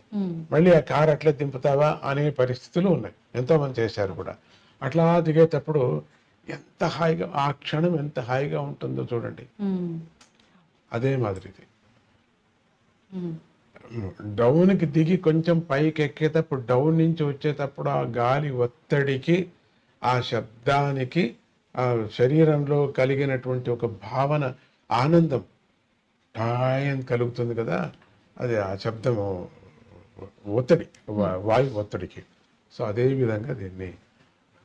మళ్ళీ ఆ కారు అట్లే దింపుతావా అనే పరిస్థితులు ఉన్నాయి. ఎంతో మంది చేశారు కూడా. అట్లా దిగేటప్పుడు ఎంత హాయిగా, ఆ క్షణం ఎంత హాయిగా ఉంటుందో చూడండి. అదే మాదిరిది డౌన్కి దిగి కొంచెం పైకి ఎక్కేటప్పుడు, డౌన్ నుంచి వచ్చేటప్పుడు ఆ గాలి ఒత్తిడికి, ఆ శబ్దానికి, ఆ శరీరంలో కలిగినటువంటి ఒక భావన, ఆనందం టాయని కలుగుతుంది కదా. అది ఆ శబ్దము ఒత్తిడి, వాయు ఒత్తిడికి. సో అదే విధంగా దీన్ని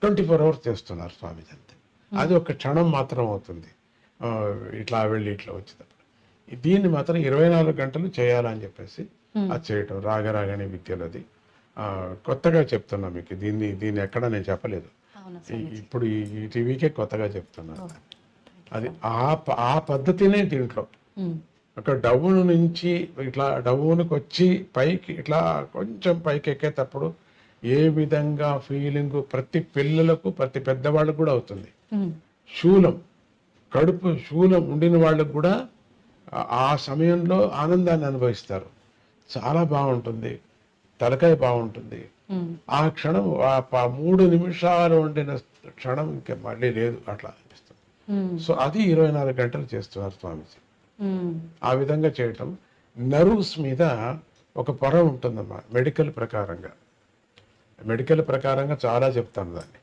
24 hours చేస్తున్నారు స్వామీజీ అంతే. అది ఒక క్షణం మాత్రం అవుతుంది, ఇట్లా వెళ్ళి ఇట్లా వచ్చేటప్పుడు. దీన్ని మాత్రం 24 గంటలు చేయాలని చెప్పేసి అది చేయటం రాగరాగని విద్యలు. అది కొత్తగా చెప్తున్నా మీకు. దీన్ని ఎక్కడ నేను చెప్పలేదు, ఇప్పుడు ఈ టీవీకే కొత్తగా చెప్తున్నాను. అది ఆ పద్ధతినే దీంట్లో. అక్కడ డౌన్ నుంచి ఇట్లా డౌన్కి వచ్చి పైకి ఇట్లా కొంచెం పైకి ఎక్కేటప్పుడు ఏ విధంగా ఫీలింగ్ ప్రతి పిల్లలకు, ప్రతి పెద్దవాళ్ళకు కూడా అవుతుంది. కడుపు శూలం ఉండిన వాళ్ళకు కూడా ఆ సమయంలో ఆనందాన్ని అనుభవిస్తారు. చాలా బాగుంటుంది, తలకాయ బాగుంటుంది. ఆ క్షణం, ఆ 3 నిమిషాలు ఉండిన క్షణం ఇంకా మళ్ళీ లేదు, అట్లా అనిపిస్తుంది. సో అది 24 గంటలు చేస్తున్నారు స్వామీజీ. ఆ విధంగా చేయటం. నర్వ్స్ మీద ఒక పొర ఉంటుందమ్మా. మెడికల్ ప్రకారంగా చాలా చెప్తాను దాన్ని.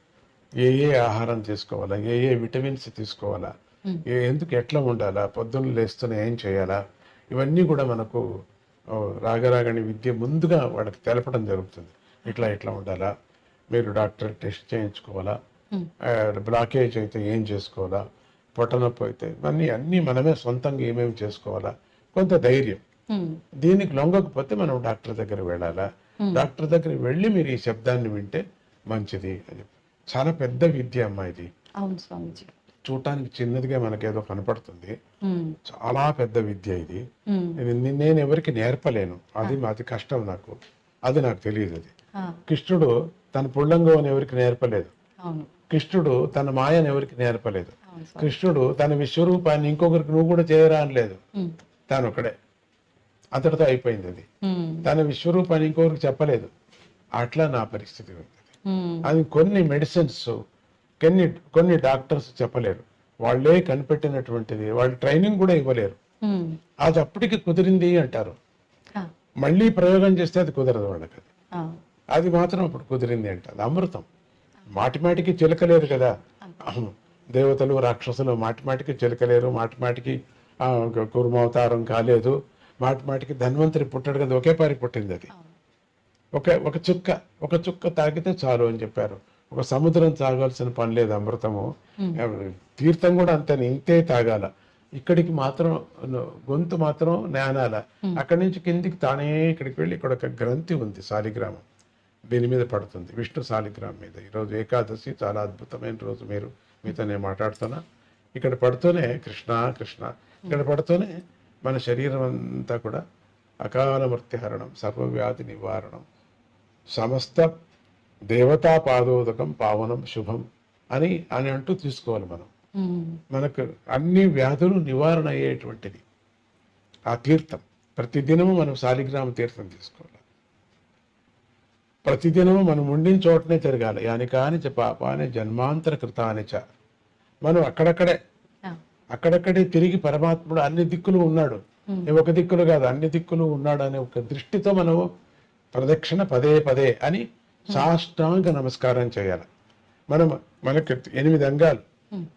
ఏ ఆహారం తీసుకోవాలా, ఏ విటమిన్స్ తీసుకోవాలా, ఎందుకు ఎట్లా ఉండాలా, పొద్దున్న లేస్తూనే ఏం చేయాలా, ఇవన్నీ కూడా మనకు రాగరాగని విద్య ముందుగా వాళ్ళకి తెలపడం జరుగుతుంది. ఇట్లా ఉండాలా, మీరు డాక్టర్ టెస్ట్ చేయించుకోవాలా, బ్లాకేజ్ అయితే ఏం చేసుకోవాలా, పొట్టనొప్పి అయితే అన్నీ మనమే సొంతంగా ఏమేమి చేసుకోవాలా, కొంత ధైర్యం. దీనికి లొంగకపోతే మనం డాక్టర్ దగ్గర వెళ్ళాలా, డాక్టర్ దగ్గర వెళ్ళి మీరు ఈ శబ్దాన్ని వింటే మంచిది అని. చాలా పెద్ద విద్య అమ్మా ఇది. చూడటానికి చిన్నదిగా మనకేదో కనపడుతుంది, చాలా పెద్ద విద్య ఇది. నేను ఎవరికి నేర్పలేను, అది కష్టం నాకు, అది నాకు తెలియదు. అది కృష్ణుడు తన పుల్లంగం ఎవరికి నేర్పలేదు, కృష్ణుడు తన మాయను ఎవరికి నేర్పలేదు, కృష్ణుడు తన విశ్వరూపాన్ని ఇంకొకరికి నువ్వు కూడా చేయరా అనలేదు, తాను ఒకడే, అంతటితో అయిపోయింది. అది తన విశ్వరూపాన్ని ఇంకొకరికి చెప్పలేదు. అట్లా నా పరిస్థితి ఉంది. అది కొన్ని మెడిసిన్స్, కొన్ని డాక్టర్స్ చెప్పలేరు, వాళ్ళే కనిపెట్టినటువంటిది, వాళ్ళు ట్రైనింగ్ కూడా ఇవ్వలేరు. అది అప్పటికి కుదిరింది అంటారు, మళ్ళీ ప్రయోగం చేస్తే అది కుదరదు వాళ్ళకి. అది అది మాత్రం అప్పుడు కుదిరింది అంట. అది అమృతం. మాటిమాటికి చిలకలేరు కదా దేవతలు రాక్షసులు, మాటిమాటికి చిలకలేరు, మాటిమాటికి కుర్మావతారం కాలేదు, మాటిమాటికి ధన్వంతరి పుట్టాడు కదా, ఒకేపారి పుట్టింది అది. ఒక చుక్క తాగితే చాలు అని చెప్పారు. ఒక సముద్రం తాగాల్సిన పని లేదు అమృతము. తీర్థం కూడా అంతే, ఇంతే తాగాల. ఇక్కడికి మాత్రం గొంతు మాత్రం నానాల. అక్కడి నుంచి కిందికి తానే ఇక్కడికి వెళ్ళి ఇక్కడ ఒక గ్రంథి ఉంది, శాలిగ్రామం, దీని మీద పడుతుంది, విష్ణు శాలిగ్రామం మీద. ఈరోజు ఏకాదశి, చాలా అద్భుతమైన రోజు. మీతో నేను మాట్లాడుతున్నా, ఇక్కడ పడుతూనే కృష్ణ కృష్ణ, ఇక్కడ పడుతూనే మన శరీరం అంతా కూడా అకాల మృత్యుహరణం, సర్వవ్యాధి నివారణం, సమస్త దేవతా పాదోదకం పావనం శుభం అని అంటూ తీసుకోవాలి మనం. మనకు అన్ని వ్యాధులు నివారణ అయ్యేటువంటిది ఆ తీర్థం. ప్రతిదినము మనం శాలిగ్రామ తీర్థం తీసుకోవాలి. ప్రతిదినము మనం ఉండిన చోటనే తిరగాలి. యాని కాని చ పాపాని జన్మాంతర కృతాని చ. మనం అక్కడక్కడే తిరిగి పరమాత్ముడు అన్ని దిక్కులు ఉన్నాడు, ఒక దిక్కులు కాదు అన్ని దిక్కులు ఉన్నాడు అనే ఒక దృష్టితో మనము ప్రదక్షిణ పదే పదే అని సాష్టాంగ నమస్కారం చేయాలి. మనకి 8 అంగాలు,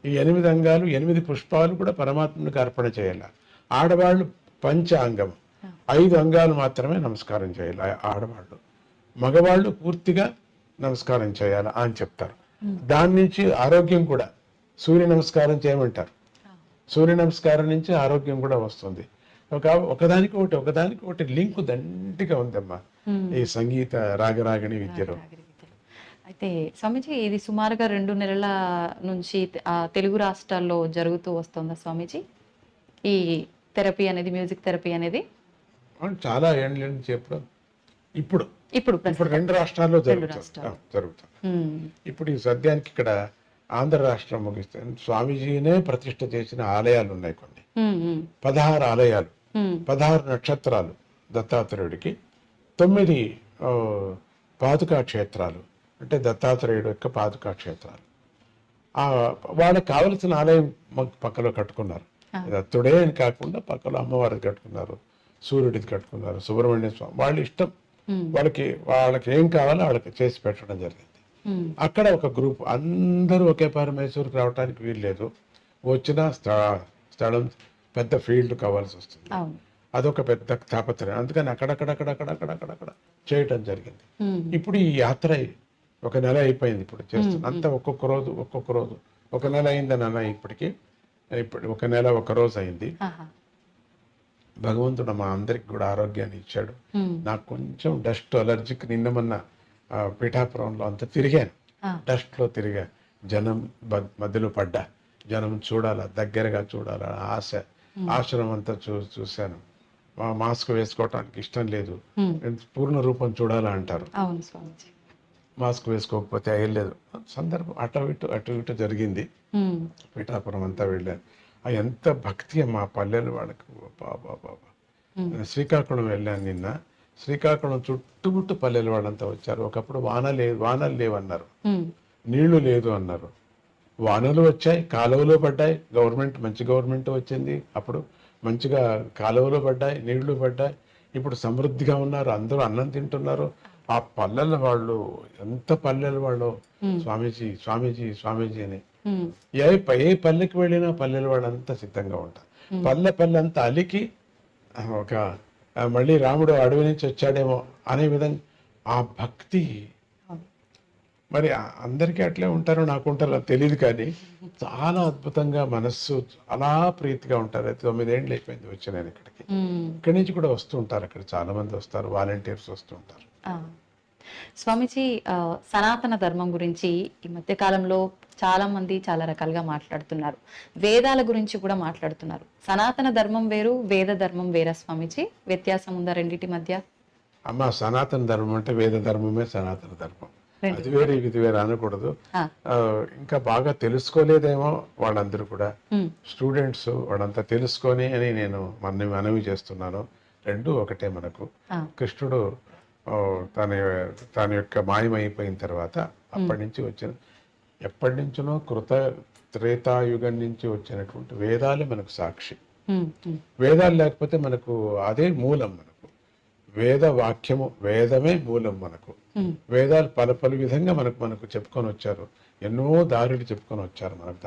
ఈ 8 అంగాలు 8 పుష్పాలు కూడా పరమాత్మునికి అర్పణ చేయాలి. ఆడవాళ్ళు పంచాంగం 5 అంగాలు మాత్రమే నమస్కారం చేయాలి ఆడవాళ్ళు. మగవాళ్ళు పూర్తిగా నమస్కారం చేయాలి అని చెప్తారు. దాని నుంచి ఆరోగ్యం కూడా, సూర్య నమస్కారం చేయమంటారు. సూర్య నమస్కారం నుంచి ఆరోగ్యం కూడా వస్తుంది. ఒకదానికి ఒకటి లింక్ దండిగా ఉందమ్మా ఈ సంగీత రాగరాగిణి విద్యలో. అయితే స్వామీజీ, ఇది సుమారుగా 2 నెలల నుంచి తెలుగు రాష్ట్రాల్లో జరుగుతూ వస్తుందా స్వామీజీ ఈ థెరపీ అనేది, మ్యూజిక్ థెరపీ అనేది? చాలా ఏళ్ళ నుంచి ఇప్పుడు 2 రాష్ట్రాల్లో జరుగుతుంది. ఇప్పుడు ఈ సద్యానికి ఇక్కడ ఆంధ్ర రాష్ట్రం ముగిస్తే స్వామీజీనే ప్రతిష్ఠ చేసిన ఆలయాలు ఉన్నాయి కొన్ని, 16 ఆలయాలు, 16 నక్షత్రాలు దత్తాత్రేయుడికి, 9 పాదుకా క్షేత్రాలు, అంటే దత్తాత్రేయుడు యొక్క పాదుకా క్షేత్రాలు. వాళ్ళకి కావలసిన ఆలయం పక్కలో కట్టుకున్నారు. దత్తుడే అని కాకుండా పక్కలో అమ్మవారిది కట్టుకున్నారు, సూర్యుడిది కట్టుకున్నారు, సుబ్రహ్మణ్య స్వామి. వాళ్ళ ఇష్టం, వాళ్ళకి ఏం కావాలో వాళ్ళకి చేసి పెట్టడం జరిగింది. అక్కడ ఒక గ్రూప్, అందరూ ఒకే మైసూరుకి రావడానికి వీల్లేదు. వచ్చిన స్థలం పెద్ద ఫీల్డ్ కావాల్సి వస్తుంది, అదొక పెద్ద తాపత్రయం. అందుకని అక్కడక్కడ చేయటం జరిగింది. ఇప్పుడు ఈ యాత్ర 1 నెల అయిపోయింది. ఇప్పుడు చేస్తుంది అంతా ఒక్కొక్క రోజు 1 నెల అయిందని అన్న. ఇప్పుడు 1 నెల 1 రోజు అయింది. భగవంతుడు మా అందరికి కూడా ఆరోగ్యాన్ని ఇచ్చాడు. నాకు కొంచెం డస్ట్ అలర్జీకి నిన్నమన్న పిఠాపురంలో అంతా తిరిగాను, డస్ట్ లో తిరిగా, జనం మధ్యలో పడ్డా, జనం చూడాలా, దగ్గరగా చూడాలా ఆశ, ఆశ్రమం అంతా చూశాను. మాస్క్ వేసుకోవటానికి ఇష్టం లేదు, పూర్ణ రూపం చూడాలా అంటారు. మాస్క్ వేసుకోకపోతే అయ్యలేదు. సందర్భం అటు ఇటు జరిగింది. పిఠాపురం అంతా వెళ్ళాను. ఎంత భక్తి మా పల్లెలు వాళ్ళకి, బాబా. శ్రీకాకుళం వెళ్ళాను నిన్న. శ్రీకాకుళం చుట్టుముట్టు పల్లెలు వాళ్ళంతా వచ్చారు. ఒకప్పుడు వానలు లేవన్నారు, నీళ్లు లేదు అన్నారు. వానలు వచ్చాయి, కాలువలు పడ్డాయి. మంచి గవర్నమెంట్ వచ్చింది. అప్పుడు మంచిగా కాలువలు పడ్డాయి, నీళ్లు పడ్డాయి. ఇప్పుడు సమృద్ధిగా ఉన్నారు, అందరూ అన్నం తింటున్నారు. ఆ పల్లెల వాళ్ళు ఎంత పల్లెల వాళ్ళు స్వామీజీ స్వామీజీ స్వామీజీ అని. ఏ పల్లెకి వెళ్ళినా పల్లెల వాళ్ళంతా సిద్ధంగా ఉంటారు. పల్లె అంతా అలికి ఒక మళ్ళీ రాముడు అడవి నుంచి వచ్చాడేమో అనే విధంగా ఆ భక్తి. మరి అందరికీ అట్లే ఉంటారో నాకు ఉంటారో తెలియదు, కానీ చాలా అద్భుతంగా మనస్సు చాలా ప్రీతిగా ఉంటారు. 9 ఏళ్ళు అయిపోయింది వచ్చి నేను ఇక్కడికి. ఇక్కడి నుంచి కూడా వస్తూ ఉంటారు, అక్కడ చాలా మంది వస్తారు, వాలంటీర్స్ వస్తూ ఉంటారు. స్వామీజీ, సనాతన ధర్మం గురించి ఈ మధ్య కాలంలో చాలా మంది చాలా రకాలుగా మాట్లాడుతున్నారు. వేదాల గురించి కూడా మాట్లాడుతున్నారు. సనాతన ధర్మం వేరు, వేద ధర్మం వేరా స్వామీజీ? వ్యత్యాసం ఉందా రెండింటి మధ్య? అమ్మ, సనాతన ధర్మం అంటే వేద ధర్మమే సనాతన ధర్మం. అది వేరే ఇది వేరే అనకూడదు. ఇంకా బాగా తెలుసుకోలేదేమో వాళ్ళందరూ కూడా, స్టూడెంట్స్ వాళ్ళంతా తెలుసుకొని అని నేను మనవి చేస్తున్నాను. 2 ఒకటే మనకు. కృష్ణుడు తన యొక్క మాయమైపోయిన తర్వాత ఎప్పటి నుంచినో త్రేతాయుగం నుంచి వచ్చినటువంటి వేదాలే మనకు సాక్షి. వేదాలు లేకపోతే మనకు అదే మూలం. మనకు వేద వాక్యము, వేదమే మూలం మనకు. వేదాలు పలు విధంగా మనకు చెప్పుకొని వచ్చారు. ఎన్నో దారులు చెప్పుకొని వచ్చారు మనకు.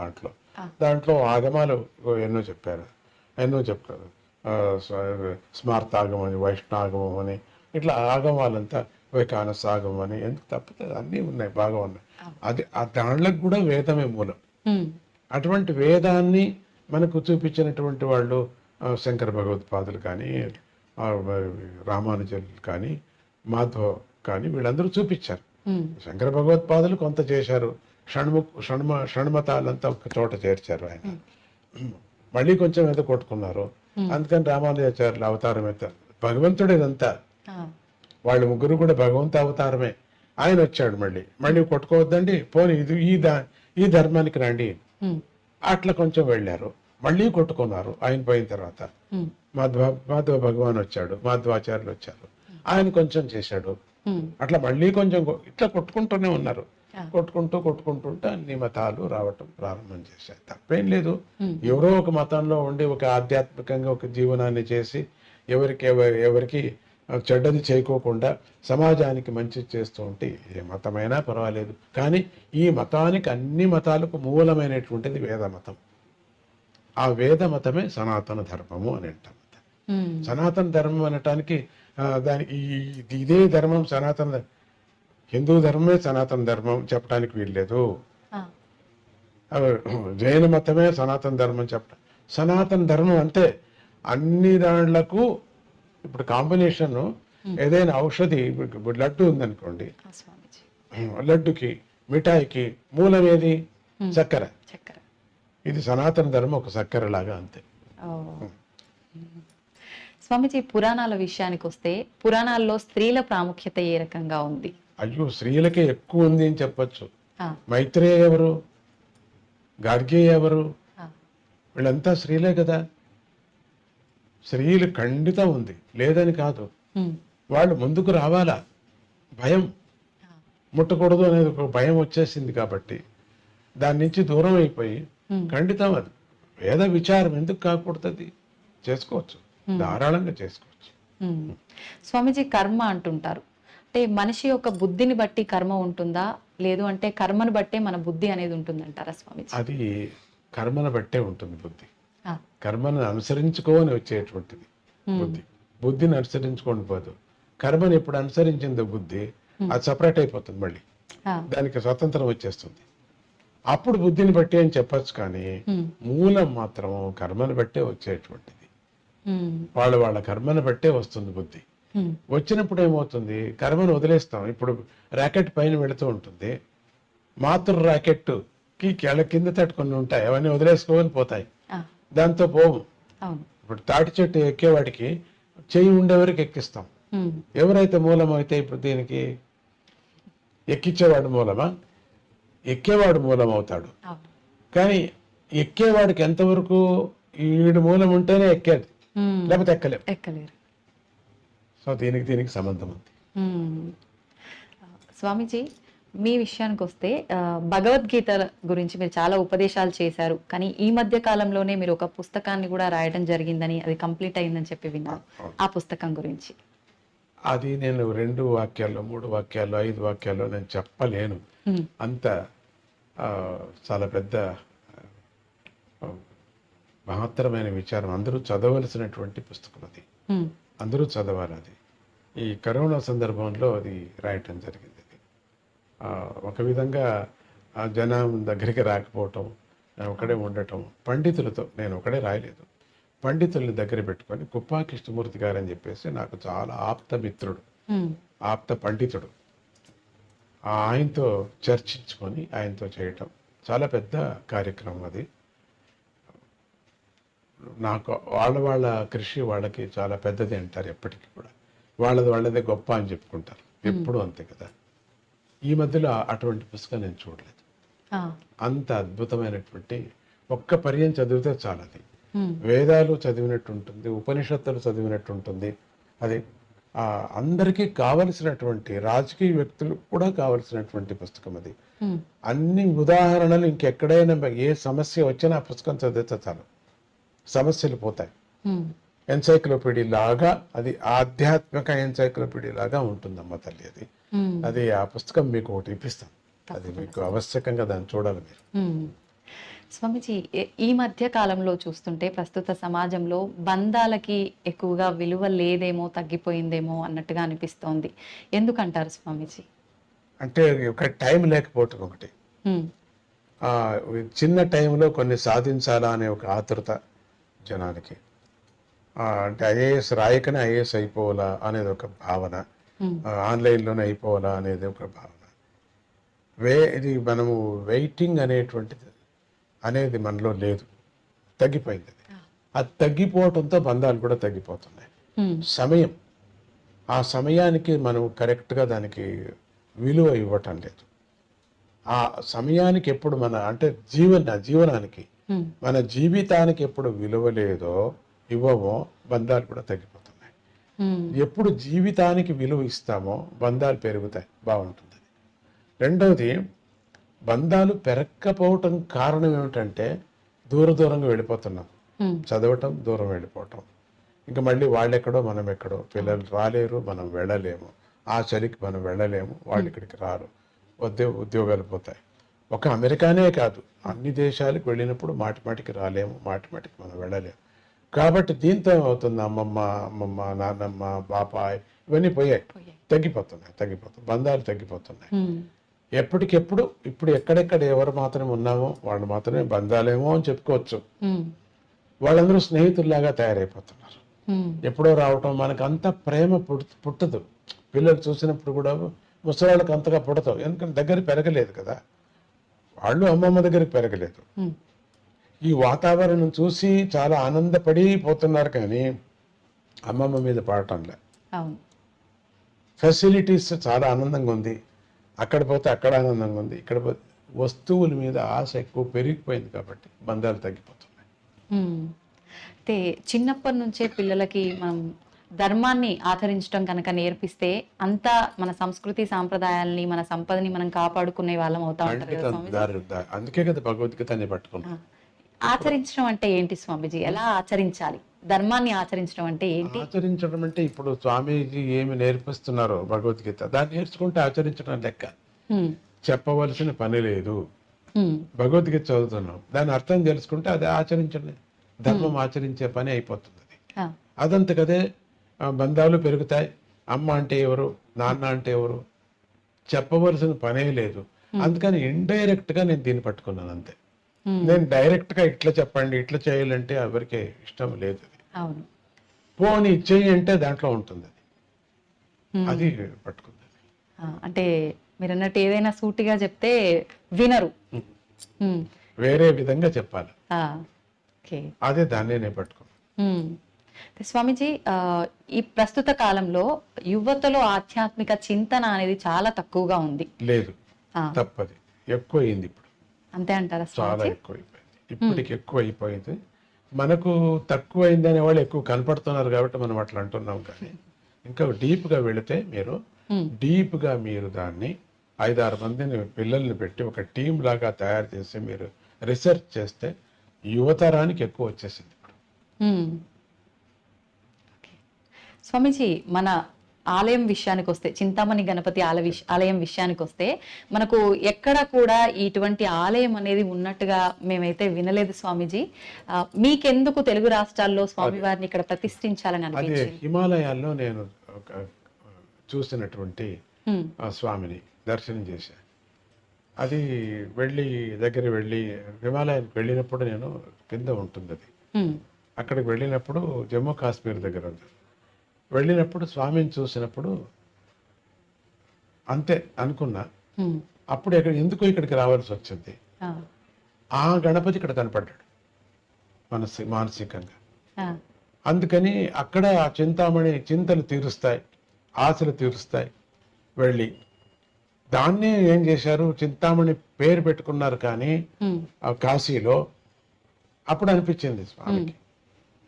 దాంట్లో ఆగమాలు ఎన్నో చెప్పారు. స్మార్తాగమం అని, వైష్ణాగమం అని, ఇట్లా ఆగమాలంతా వైకానసాగమం అని, ఎందుకు తప్పదు, అన్నీ ఉన్నాయి, బాగా ఉన్నాయి. దాంట్లోకి కూడా వేదమే మూలం. అటువంటి వేదాన్ని మనకు చూపించినటువంటి వాళ్ళు శంకర భగవత్పాదులు కానీ, రామానుజులు కానీ, మాధవ కానీ, వీళ్ళందరూ చూపించారు. శంకర భగవత్పాదులు కొంత చేశారు, షణ్మతాలంతా ఒక చోట చేర్చారు ఆయన. మళ్ళీ కొంచెం ఏదో కొట్టుకున్నారు. అందుకని రామానుజాచార్యులు అవతారం ఎత్తారు. భగవంతుడు ఇదంతా, వాళ్ళు ముగ్గురు కూడా భగవంతు అవతారమే. ఆయన వచ్చాడు, మళ్ళీ కొట్టుకోవద్దండి, పోనీ ఈ ధర్మానికి రండి, అట్లా కొంచెం వెళ్ళారు. మళ్ళీ కొట్టుకున్నారు. ఆయన పోయిన తర్వాత మాధవ భగవాన్ వచ్చాడు, మాధవాచార్యులు వచ్చారు, ఆయన కొంచెం చేశాడు. అట్లా మళ్ళీ కొంచెం ఇట్లా కొట్టుకుంటూనే ఉన్నారు. కొట్టుకుంటుంటే అన్ని మతాలు రావటం ప్రారంభం చేశాయి. తప్పేం లేదు. ఎవరో ఒక మతంలో ఉండి ఒక ఆధ్యాత్మికంగా ఒక జీవనాన్ని చేసి ఎవరికి చెడ్డది చేయకోకుండా సమాజానికి మంచి చేస్తూ ఉంటే ఏ మతమైనా పర్వాలేదు. కానీ ఈ మతానికి, అన్ని మతాలకు మూలమైనటువంటిది వేద మతం. ఆ వేద మతమే సనాతన ధర్మము అని అంటాం. సనాతన ధర్మం అనటానికి ఇదే ధర్మం హిందూ ధర్మమే సనాతన ధర్మం చెప్పడానికి వీల్లేదు. జైన మతమే సనాతన ధర్మం చెప్పడం. సనాతన ధర్మం అంటే అన్ని దాంట్లకు ఇప్పుడు కాంబినేషన్. ఏదైనా ఔషధి, లడ్డు ఉందనుకోండి, లడ్డుకి మిఠాయికి మూలం ఏది? చక్కెర. ఇది సనాతన ధర్మం ఒక చక్కెర లాగా, అంతే. స్వామిజీ, పురాణాల విషయానికి వస్తే పురాణాల్లో స్త్రీల ప్రాముఖ్యత ఏ రకంగా ఉంది? అయ్యో, స్త్రీలకే ఎక్కువ ఉంది అని చెప్పచ్చు. మైత్రేయ ఎవరు? గార్గేయ ఎవరు? వీళ్ళంతా స్త్రీలే కదా. స్త్రీలు ఖండితం ఉంది, లేదని కాదు. వాళ్ళు ముందుకు రావాలా. భయం, ముట్టకూడదు అనేది ఒక భయం వచ్చేసింది కాబట్టి దాని నుంచి దూరం అయిపోయి ఖండితం. అది వేద విచారం ఎందుకు కాకూడదు? చేసుకోవచ్చు, ధారాళంగా చేసుకోవచ్చు. స్వామిజీ, కర్మ అంటుంటారు. అంటే మనిషి యొక్క బుద్ధిని బట్టి కర్మ ఉంటుందా, లేదు అంటే కర్మను బట్టే మన బుద్ధి అనేది ఉంటుందంటారా స్వామిజీ? అది కర్మను బట్టే ఉంటుంది బుద్ధి. కర్మను అనుసరించుకోని వచ్చేటువంటిది బుద్ధి. బుద్ధిని అనుసరించుకోని పోదు. కర్మను ఎప్పుడు అనుసరించిందో బుద్ధి, అది సపరేట్ అయిపోతుంది. మళ్ళీ దానికి స్వతంత్రం వచ్చేస్తుంది. అప్పుడు బుద్ధిని బట్టి అని చెప్పచ్చు. కానీ మూలం మాత్రం కర్మను బట్టే వచ్చేటువంటిది. వాళ్ళ కర్మను బట్టే వస్తుంది బుద్ధి. వచ్చినప్పుడు ఏమవుతుంది? కర్మను వదిలేస్తాం. ఇప్పుడు ర్యాకెట్ పైన వెళుతూ ఉంటుంది, మాతృ ర్యాకెట్ కి కింద తట్టుకొని ఉంటాయి, అవన్నీ వదిలేసుకోవాలి, పోతాయి, దాంతో పోవు. ఇప్పుడు తాటి చెట్టు ఎక్కేవాడికి చెయ్యి ఉండేవరకు ఎక్కిస్తాం. ఎవరైతే మూలం అయితే ఇప్పుడు దీనికి ఎక్కించేవాడు మూలమా? ఎక్కేవాడు మూలం అవుతాడు. కానీ ఎక్కేవాడికి ఎంతవరకు ఈడు మూలం ఉంటేనే ఎక్కేది, లేకపోతే ఎక్కలేరు. సో దీనికి సంబంధం ఉంది. స్వామీజీ, మీ విషయానికి వస్తే భగవద్గీత గురించి మీరు చాలా ఉపదేశాలు చేశారు. కానీ ఈ మధ్య కాలంలోనే మీరు ఒక పుస్తకాన్ని కూడా రాయడం జరిగిందని, అది కంప్లీట్ అయిందని చెప్పి విన్నాను. ఆ పుస్తకం గురించి. అది నేను 2 వాక్యాల్లో, 3 వాక్యాల్లో, 5 వాక్యాల్లో నేను చెప్పలేను. అంత చాలా పెద్ద మహత్తరమైన విచారం. అందరూ చదవలసినటువంటి పుస్తకం అది. అందరూ చదవాలి. అది ఈ కరోనా సందర్భంలో అది రాయటం జరిగింది. ఒక విధంగా జనం దగ్గరికి రాకపోవటం, ఒకడే ఉండటం, పండితులతో, నేను ఒకడే రాయలేదు, పండితుల్ని దగ్గర పెట్టుకొని, కుప్పా కృష్ణమూర్తి గారు అని చెప్పేసి నాకు చాలా ఆప్త మిత్రుడు, ఆప్త పండితుడు, ఆయనతో చర్చించుకొని ఆయనతో చేయటం చాలా పెద్ద కార్యక్రమం అది. నాకు వాళ్ళ కృషి వాళ్ళకి చాలా పెద్దది అంటారు ఎప్పటికీ కూడా. వాళ్ళదే గొప్ప అని చెప్పుకుంటారు ఎప్పుడు, అంతే కదా. ఈ మధ్యలో అటువంటి పుస్తకం నేను చూడలేదు. అంత అద్భుతమైనటువంటి, ఒక్క పర్యం చదివితే చాలది. వేదాలు చదివినట్టు ఉంటుంది, ఉపనిషత్తులు చదివినట్టు ఉంటుంది. అది అందరికీ కావలసినటువంటి, రాజకీయ వ్యక్తులు కూడా కావలసినటువంటి పుస్తకం అది. అన్ని ఉదాహరణలు ఇంకెక్కడైనా ఏ సమస్య వచ్చినా ఆ పుస్తకం చదివితే చాలు, సమస్యలు పోతాయి. ఎన్సైక్లోపీడియా లాగా, అది ఆధ్యాత్మిక ఎన్సైక్లోపీడియా లాగా ఉంటుందమ్మ తల్లి. అది ఆ పుస్తకం మీకు ఒకటి ఇప్పిస్తాం, అది మీకు ఆవశ్యకంగా దాన్ని చూడాలి మీరు. స్వామీజీ, ఈ మధ్య కాలంలో చూస్తుంటే ప్రస్తుత సమాజంలో బంధాలకి ఎక్కువగా విలువ లేదేమో, తగ్గిపోయిందేమో అన్నట్టుగా అనిపిస్తోంది. ఎందుకంటారు స్వామీజీ? అంటే ఒక టైం లేకపోవటం ఒకటి, ఉమ్, చిన్న టైంలో కొన్ని సాధించాలా అనే ఒక ఆతృత జనానికి, అంటే ఐఏఎస్ రాయకనే ఐఏఎస్ అయిపోవాలా అనేది ఒక భావన, ఆన్లైన్లోనే అయిపోవాలా అనేది ఒక భావన. ఇది మనము వెయిటింగ్ అనేది మనలో లేదు, తగ్గిపోయింది. అది తగ్గిపోవడంతో బంధాలు కూడా తగ్గిపోతున్నాయి. సమయం, ఆ సమయానికి మనం కరెక్ట్గా దానికి విలువ ఇవ్వటం లేదు. ఆ సమయానికి ఎప్పుడు అంటే జీవనానికి, మన జీవితానికి ఎప్పుడు విలువ లేదో, ఇవ్వమో, బంధాలు కూడా తగ్గిపోతున్నాయి. ఎప్పుడు జీవితానికి విలువ ఇస్తామో బంధాలు పెరుగుతాయి, బాగుంటుంది. రెండవది, బంధాలు పెరగకపోవటం కారణం ఏమిటంటే దూరంగా వెళ్ళిపోతున్నాం, చదవటం, దూరం వెళ్ళిపోవటం. ఇంకా మళ్ళీ వాళ్ళెక్కడో మనం ఎక్కడో, పిల్లలు రాలేరు, మనం వెళ్ళలేము, ఆ చలికి మనం వెళ్ళలేము, వాళ్ళు ఇక్కడికి రారు, ఉద్యోగాలు పోతాయి. ఒక అమెరికానే కాదు, అన్ని దేశాలకు వెళ్ళినప్పుడు మాటికి రాలేము, మాటికి మనం వెళ్ళలేము. కాబట్టి దీంతో ఏమవుతుంది, అమ్మమ్మ, నాన్నమ్మ, బాపాయ్ ఇవన్నీ తగ్గిపోతున్నాయి, బంధాలు తగ్గిపోతున్నాయి. ఎప్పటికెప్పుడు ఇప్పుడు ఎక్కడెక్కడ ఎవరు మాత్రమే ఉన్నామో వాళ్ళు మాత్రమే బంధాలేమో అని చెప్పుకోవచ్చు. వాళ్ళందరూ స్నేహితుల్లాగా తయారైపోతున్నారు. ఎప్పుడో రావటం, మనకు అంత ప్రేమ పుట్టదు. పిల్లలు చూసినప్పుడు కూడా ముసలాళ్ళకి అంతగా పుడతావు, ఎందుకంటే దగ్గర పెరగలేదు కదా, వాళ్ళు అమ్మమ్మ దగ్గరికి పెరగలేదు. ఈ వాతావరణం చూసి చాలా ఆనందపడిపోతున్నారు, కానీ అమ్మమ్మ మీద పడటంలే. ఫెసిలిటీస్ చాలా ఆనందంగా ఉంది, అక్కడ పోతే అక్కడ ఆనందంగా ఉంది, ఇక్కడ పోతే వస్తువుల మీద ఆశ ఎక్కువ పెరిగిపోయింది, కాబట్టి బంధాలు తగ్గిపోతున్నాయి. అంటే చిన్నప్పటి నుంచే పిల్లలకి మనం ధర్మాన్ని ఆచరించడం కనుక నేర్పిస్తే అంతా మన సంస్కృతి సాంప్రదాయాల్ని, మన సంపదని మనం కాపాడుకునే వాళ్ళం అవుతా ఉంటారు. అందుకే కదా భగవద్గీతని పట్టుకున్నాం. ఆచరించడం అంటే ఏంటి స్వామీజీ? ఎలా ఆచరించాలి? ధర్మాన్ని ఆచరించడం అంటే ఏంటి? ఆచరించడం అంటే ఇప్పుడు స్వామీజీ ఏమి నేర్పిస్తున్నారో భగవద్గీత, దాన్ని నేర్చుకుంటే ఆచరించడం లెక్క. చెప్పవలసిన పని లేదు. భగవద్గీత చదువుతున్నాం, దాని అర్థం తెలుసుకుంటే అది ఆచరించడం, ధర్మం ఆచరించే పని అయిపోతుంది. అదంతకదే బంధాలు పెరుగుతాయి. అమ్మ అంటే ఎవరు, నాన్న అంటే ఎవరు చెప్పవలసిన పనే లేదు. అందుకని ఇండైరెక్ట్ గా నేను దీన్ని పట్టుకున్నాను అంతే. నేను డైరెక్ట్ గా ఇట్లా చెప్పండి, ఇట్లా చేయాలంటే ఎవరికి ఇష్టం లేదు. పోనీ ఇచ్చేయి అంటే దాంట్లో ఉంటుంది, అది పట్టుకుంది. అంటే మీరు అన్నట్టు ఏదైనా సూటిగా చెప్తే వినరు, వేరే విధంగా చెప్పాలి, అదే దాన్నే నేను పట్టుకున్నాను. స్వామీజీ, ఈ ప్రస్తుత కాలంలో యువతలో ఆధ్యాత్మిక చింతన అనేది చాలా తక్కువగా ఉంది. లేదు, తప్పది, ఎక్కువ అయింది ఇప్పుడు. అంతే అంటారా? చాలా ఎక్కువైపోయింది, ఇప్పటికి ఎక్కువ అయిపోయింది. మనకు తక్కువ అయింది అనే వాళ్ళు ఎక్కువ కనపడుతున్నారు కాబట్టి మనం అట్లా అంటున్నాం. కానీ ఇంకా డీప్గా వెళితే మీరు దాన్ని 5-6 మందిని పిల్లల్ని పెట్టి ఒక టీం లాగా తయారు చేసి మీరు రీసెర్చ్ చేస్తే యువతరానికి ఎక్కువ వచ్చేసింది ఇప్పుడు. స్వామీజీ, మన ఆలయం విషయానికి వస్తే, చింతామణి గణపతి ఆలయం విషయానికి వస్తే, మనకు ఎక్కడ కూడా ఇటువంటి ఆలయం అనేది ఉన్నట్టుగా మేమైతే వినలేదు స్వామీజీ. మీకెందుకు తెలుగు రాష్ట్రాల్లో స్వామివారిని ఇక్కడ ప్రతిష్ఠించాలని అనిపించింది? హిమాలయాల్లో నేను చూసినటువంటి స్వామిని దర్శనం చేశాను. అది దగ్గర వెళ్ళి హిమాలయానికి వెళ్ళినప్పుడు నేను కింద ఉంటుంది అది, అక్కడికి వెళ్ళినప్పుడు జమ్మూ కాశ్మీర్ దగ్గర ఉంది. వెళ్ళినప్పుడు స్వామిని చూసినప్పుడు అంతే అనుకున్నా. అప్పుడు ఎందుకు ఇక్కడికి రావాల్సి వచ్చింది, ఆ గణపతి ఇక్కడ కనపడ్డాడు మానసికంగా. అందుకని అక్కడ ఆ చింతామణి చింతలు తీరుస్తాయి, ఆశలు తీరుస్తాయి. వెళ్ళి దాన్ని ఏం చేశారు, చింతామణి పేరు పెట్టుకున్నారు. కానీ ఆ కాశీలో అప్పుడు అనిపించింది స్వామికి,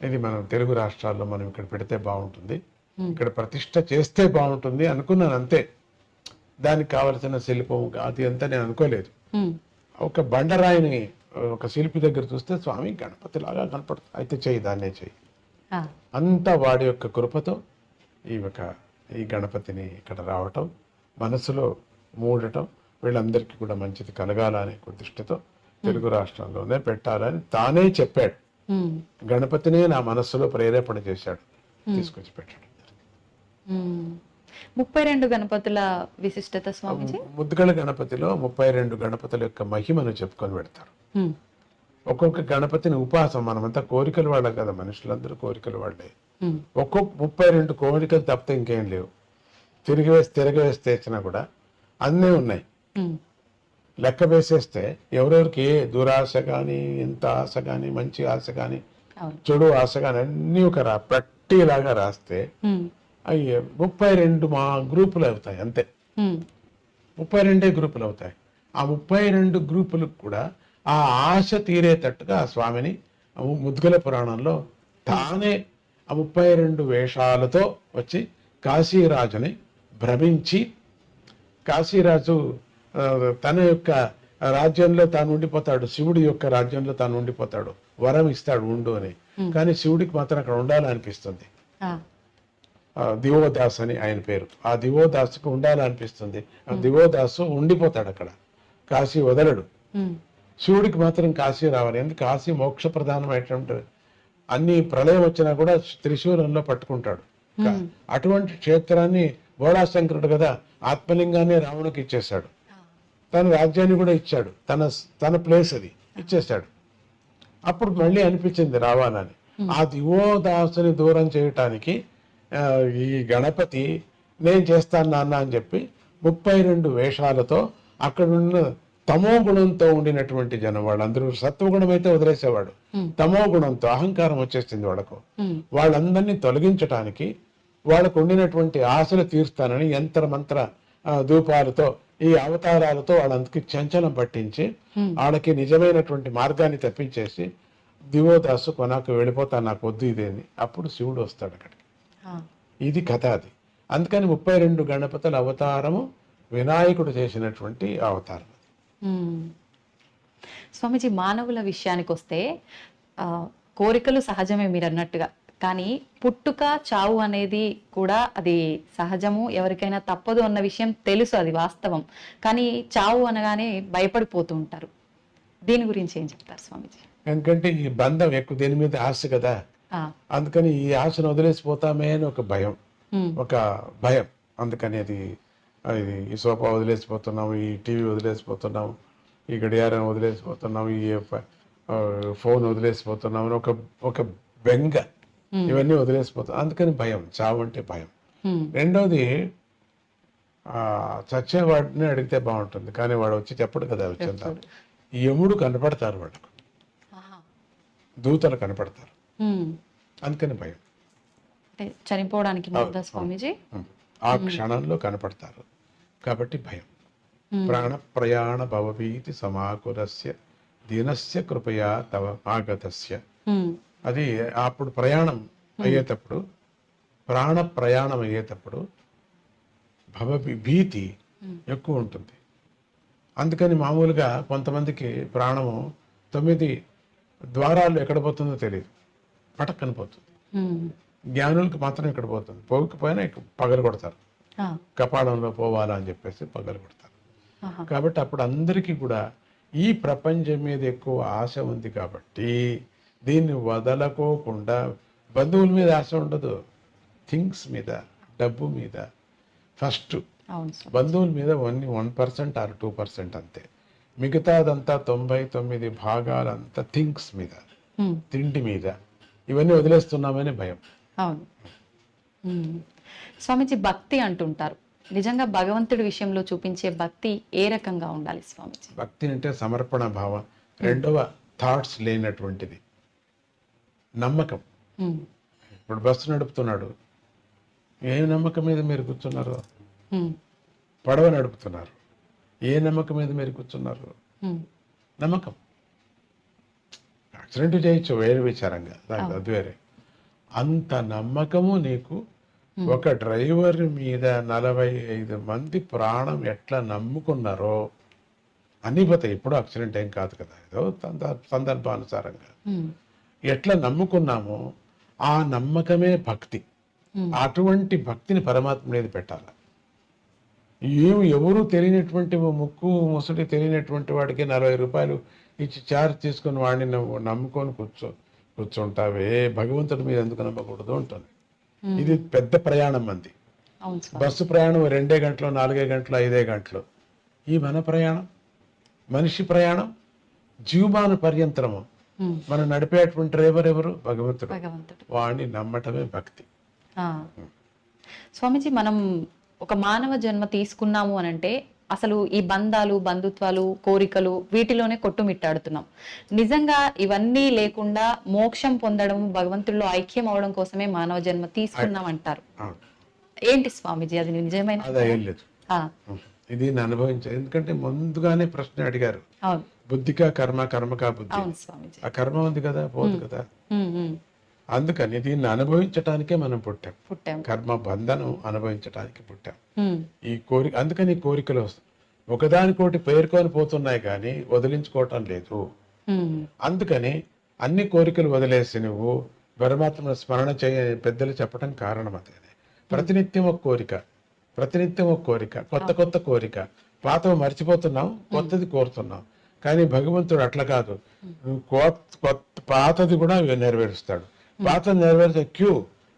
ఇది మనం తెలుగు రాష్ట్రాల్లో మనం ఇక్కడ పెడితే బాగుంటుంది, ఇక్కడ ప్రతిష్ట చేస్తే బాగుంటుంది అనుకున్నాను అంతే. దానికి కావలసిన శిల్పం అది అంతా నేను అనుకోలేదు. ఒక బండరాయిని ఒక శిల్పి దగ్గర చూస్తే స్వామి గణపతి లాగా కనపడుతుంది, అయితే చెయ్యి, దాన్నే చెయ్యి ఆ, అంతా వాడి యొక్క కృపతో ఈ గణపతిని ఇక్కడ రావటం, మనసులో మూడటం, వీళ్ళందరికీ కూడా మంచిది కలగాలనే దృష్టితో తెలుగు రాష్ట్రాల్లోనే పెట్టాలని తానే చెప్పాడు. ఉమ్, గణపతినే నా మనస్సులో ప్రేరేపణ చేశాడు, తీసుకొచ్చి పెట్టాడు. 32 గణపతుల విశిష్టత స్వామిజీ. ముద్దుగల గణపతిలో 32 గణపతుల యొక్క మహిమను చెప్పుకొని పెడతారు. ఉమ్, ఒక్కొక్క గణపతిని ఉపాసం, మనమంతా కోరికలు వాళ్ళే కదా, మనుషులందరూ కోరికలు వాళ్ళే. ఉమ్, ఒక్కొక్క 32 కోరికలు తప్పితే ఇంకేం లేవు. తిరగవేస్తే ఇచ్చినా కూడా అన్నీ ఉన్నాయి. ఉమ్, లెక్క వేసేస్తే ఎవరెవరికి ఏ దురాశ కానీ, ఎంత ఆశ కానీ, మంచి ఆశ కానీ, అవును. చెడు ఆశ కానీ అన్నీ ఒక పట్టీలాగా రాస్తే ఉమ్, అయ్యే 32 మా గ్రూపులు అవుతాయి అంతే. ఉమ్, 32 గ్రూపులు అవుతాయి. ఆ 32 గ్రూపులకు కూడా ఆ ఆశ తీరేటట్టుగా ఆ స్వామిని ముద్గల పురాణంలో తానే ఆ 32 వేషాలతో వచ్చి కాశీరాజుని భ్రమించి, కాశీరాజు తన యొక్క రాజ్యంలో తాను ఉండిపోతాడు, శివుడి యొక్క రాజ్యంలో తాను ఉండిపోతాడు, వరం ఇస్తాడు ఉండు అని. కానీ శివుడికి మాత్రం అక్కడ ఉండాలనిపిస్తుంది. ఆ, దివోదాస్ అని ఆయన పేరు. ఆ దివోదాసుకు ఉండాలనిపిస్తుంది. ఆ దివోదాసు ఉండిపోతాడు అక్కడ, కాశీ వదలడు. ఉమ్, శివుడికి మాత్రం కాశీ రావాలి. ఎందుకు? కాశీ మోక్ష ప్రధానమైనటువంటి, అన్ని ప్రళయం వచ్చినా కూడా త్రిశూలంలో పట్టుకుంటాడు. అటువంటి క్షేత్రాన్ని బోళాశంకరుడు కదా ఆత్మలింగాన్ని రావణుకి ఇచ్చేశాడు, తన రాజ్యాన్ని కూడా ఇచ్చాడు, తన ప్లేస్ అది ఇచ్చేశాడు. అప్పుడు మళ్ళీ అనిపించింది రావాలని. ఆ దివోదాసుని దూరం చేయటానికి ఈ గణపతి నేను చేస్తాను నాన్న అని చెప్పి 32 వేషాలతో అక్కడున్న తమో గుణంతో ఉండినటువంటి జనం, వాళ్ళందరూ సత్వగుణం అయితే వదిలేసేవాడు, తమో గుణంతో అహంకారం వచ్చేసింది వాళ్ళకు. వాళ్ళందరినీ తొలగించటానికి, వాళ్ళకు ఉండినటువంటి ఆశలు తీరుస్తానని యంత్ర మంత్ర ధూపాలతో, ఈ అవతారాలతో వాళ్ళందరికీ చంచలం పట్టించి వాళ్ళకి నిజమైనటువంటి మార్గాన్ని తప్పించేసి, దివోదాసు కొనాకు వెళ్ళిపోతా, నాకు వద్దు ఇదేని. అప్పుడు శివుడు వస్తాడు అక్కడికి. ఇది కథ అది. అందుకని 32 గణపతుల అవతారము వినాయకుడు చేసినటువంటి అవతారం. స్వామిజీ, మానవుల విషయానికి వస్తే కోరికలు సహజమే మీరు అన్నట్టుగా, కానీ పుట్టుక చావు అనేది కూడా అది సహజము, ఎవరికైనా తప్పదు అన్న విషయం తెలుసు, అది వాస్తవం. కానీ చావు అనగానే భయపడిపోతూ ఉంటారు. దీని గురించి ఏం చెప్తారు స్వామిజీ? ఎందుకంటే ఈ బంధం ఎక్కువ, దీని మీద ఆశ కదా, అందుకని ఈ ఆశను వదిలేసిపోతామే అని ఒక భయం, అందుకని అది ఈ సోఫా వదిలేసిపోతున్నాం, ఈ టీవీ వదిలేసిపోతున్నాం, ఈ గడియారం వదిలేసిపోతున్నాం, ఈ ఫోన్ వదిలేసిపోతున్నాం అని ఒక బెంగ, ఇవన్నీ వదిలేసిపోతాం. అందుకని భయం, చావు అంటే భయం. రెండోది, చచ్చేవాడిని అడిగితే బాగుంటుంది, కానీ వాడు వచ్చి చెప్పడు కదా. వచ్చిందా యముడు కనపడతారు, వాడుకు దూతలు కనపడతారు, అందుకని భయం. చనిపోవడానికి స్వామిజీ ఆ క్షణంలో కనపడతారు కాబట్టి భయం. ప్రాణ ప్రయాణ భవభీతి సమాకులస్య దీనస్య కృపయా తవ ఆగతస్య. అది అప్పుడు ప్రయాణం అయ్యేటప్పుడు, ప్రాణ ప్రయాణం అయ్యేటప్పుడు భీతి ఎక్కువ ఉంటుంది. అందుకని మామూలుగా కొంతమందికి ప్రాణము 9 ద్వారాలు ఎక్కడ పోతుందో తెలియదు, పటక్కన పోతుంది. జ్ఞానులకు మాత్రం ఇక్కడ పోతుంది, పోకపోయినా పగలు కొడతారు, కపాలంలో పోవాలా అని చెప్పేసి పగలు కొడతారు. కాబట్టి అప్పుడు అందరికీ కూడా ఈ ప్రపంచం మీద ఎక్కువ ఆశ ఉంది కాబట్టి దీన్ని వదలకోకుండా, బంధువుల మీద ఆశ ఉండదు, థింగ్స్ మీద, డబ్బు మీద ఫస్ట్. బంధువుల మీద ఓన్లీ 1% ఆర్ 2% అంతే. మిగతాదంతా 99 భాగాలంతా థింగ్స్ మీద, తిండి మీద, ఇవన్నీ వదిలేస్తున్నామని భయం. అవును స్వామిజీ, భక్తి అంటుంటారు. నిజంగా భగవంతుడి విషయంలో చూపించే భక్తి ఏ రకంగా ఉండాలి స్వామిజీ? భక్తి అంటే సమర్పణ భావం. రెండవ థాట్స్ లేనటువంటిది, నమ్మకం. ఇప్పుడు బస్సు నడుపుతున్నాడు, ఏ నమ్మకం మీద మీరు కూర్చున్నారు? పడవ నడుపుతున్నారు, ఏ నమ్మకం మీద మీరు కూర్చున్నారు? నమ్మకం. యాక్సిడెంట్ చేయొచ్చు వేరే విచారంగా, అది వేరే. అంత నమ్మకము నీకు. ఒక డ్రైవర్ మీద 45 మంది ప్రాణం ఎట్లా నమ్ముకున్నారో అన్ని పోతాయి. ఇప్పుడు యాక్సిడెంట్ ఏం కాదు కదా, ఏదో సందర్భానుసారంగా ఎట్లా నమ్ముకున్నామో ఆ నమ్మకమే భక్తి. అటువంటి భక్తిని పరమాత్మ మీద పెట్టాలి. ఎవరు తెలియనటువంటి ముక్కు ముసలి తెలియనటువంటి వాడికి 40 రూపాయలు ఇచ్చి చార్జ్ తీసుకుని వాడిని నమ్ముకొని కూర్చుంటావే, భగవంతుడి మీద ఎందుకు నమ్మకూడదు ఉంటుంది. ఇది పెద్ద ప్రయాణం మంది. బస్సు ప్రయాణం 2 గంటలు 4 గంటలు 5 గంటలు. ఈ మన ప్రయాణం, మనిషి ప్రయాణం జీవమాన పర్యంతరము. మనం నడిపేటువంటి డ్రైవర్ ఎవరు? భగవంతుడు. వాడిని నమ్మటమే భక్తి. స్వామీజీ, మనం ఒక మానవ జన్మ తీసుకున్నాము అని అంటే అసలు ఈ బంధాలు, బంధుత్వాలు, కోరికలు వీటిలోనే కొట్టుమిట్టాడుతున్నాం. నిజంగా ఇవన్నీ లేకుండా మోక్షం పొందడం, భగవంతుల్లో ఐక్యం అవడం కోసమే మానవ జన్మ తీసుకున్నాం అంటారు. ఏంటి స్వామీజీ అది నిజమైన? అదేం లేదు, ఇది నేను అనుభవించాను. ఎందుకంటే ముందుగానే ప్రశ్న అడిగారు, బుద్ధికా కర్మ, కర్మకా బుద్ధి. ఆ కర్మ ఉంది కదా, పోదు కదా. అందుకని దీన్ని అనుభవించటానికే మనం పుట్టాం. కర్మ బంధనం అనుభవించటానికి పుట్టాం. ఈ కోరిక, అందుకని ఈ కోరికలు వస్తాయి, ఒకదానికోటి పేర్కొని పోతున్నాయి కానీ వదిలించుకోవటం లేదు. అందుకని అన్ని కోరికలు వదిలేసి నువ్వు పరమాత్మ స్మరణ చేయ పెద్దలు చెప్పడం కారణం అదే. ప్రతినిత్యం ఒక కోరిక, ప్రతినిత్యం ఒక కోరిక, కొత్త కొత్త కోరిక. పాతవి మర్చిపోతున్నాం, కొత్తది కోరుతున్నాం. కానీ భగవంతుడు అట్లా కాదు, పాతది కూడా నెరవేరుస్తాడు. పాతది నెరవేర్చే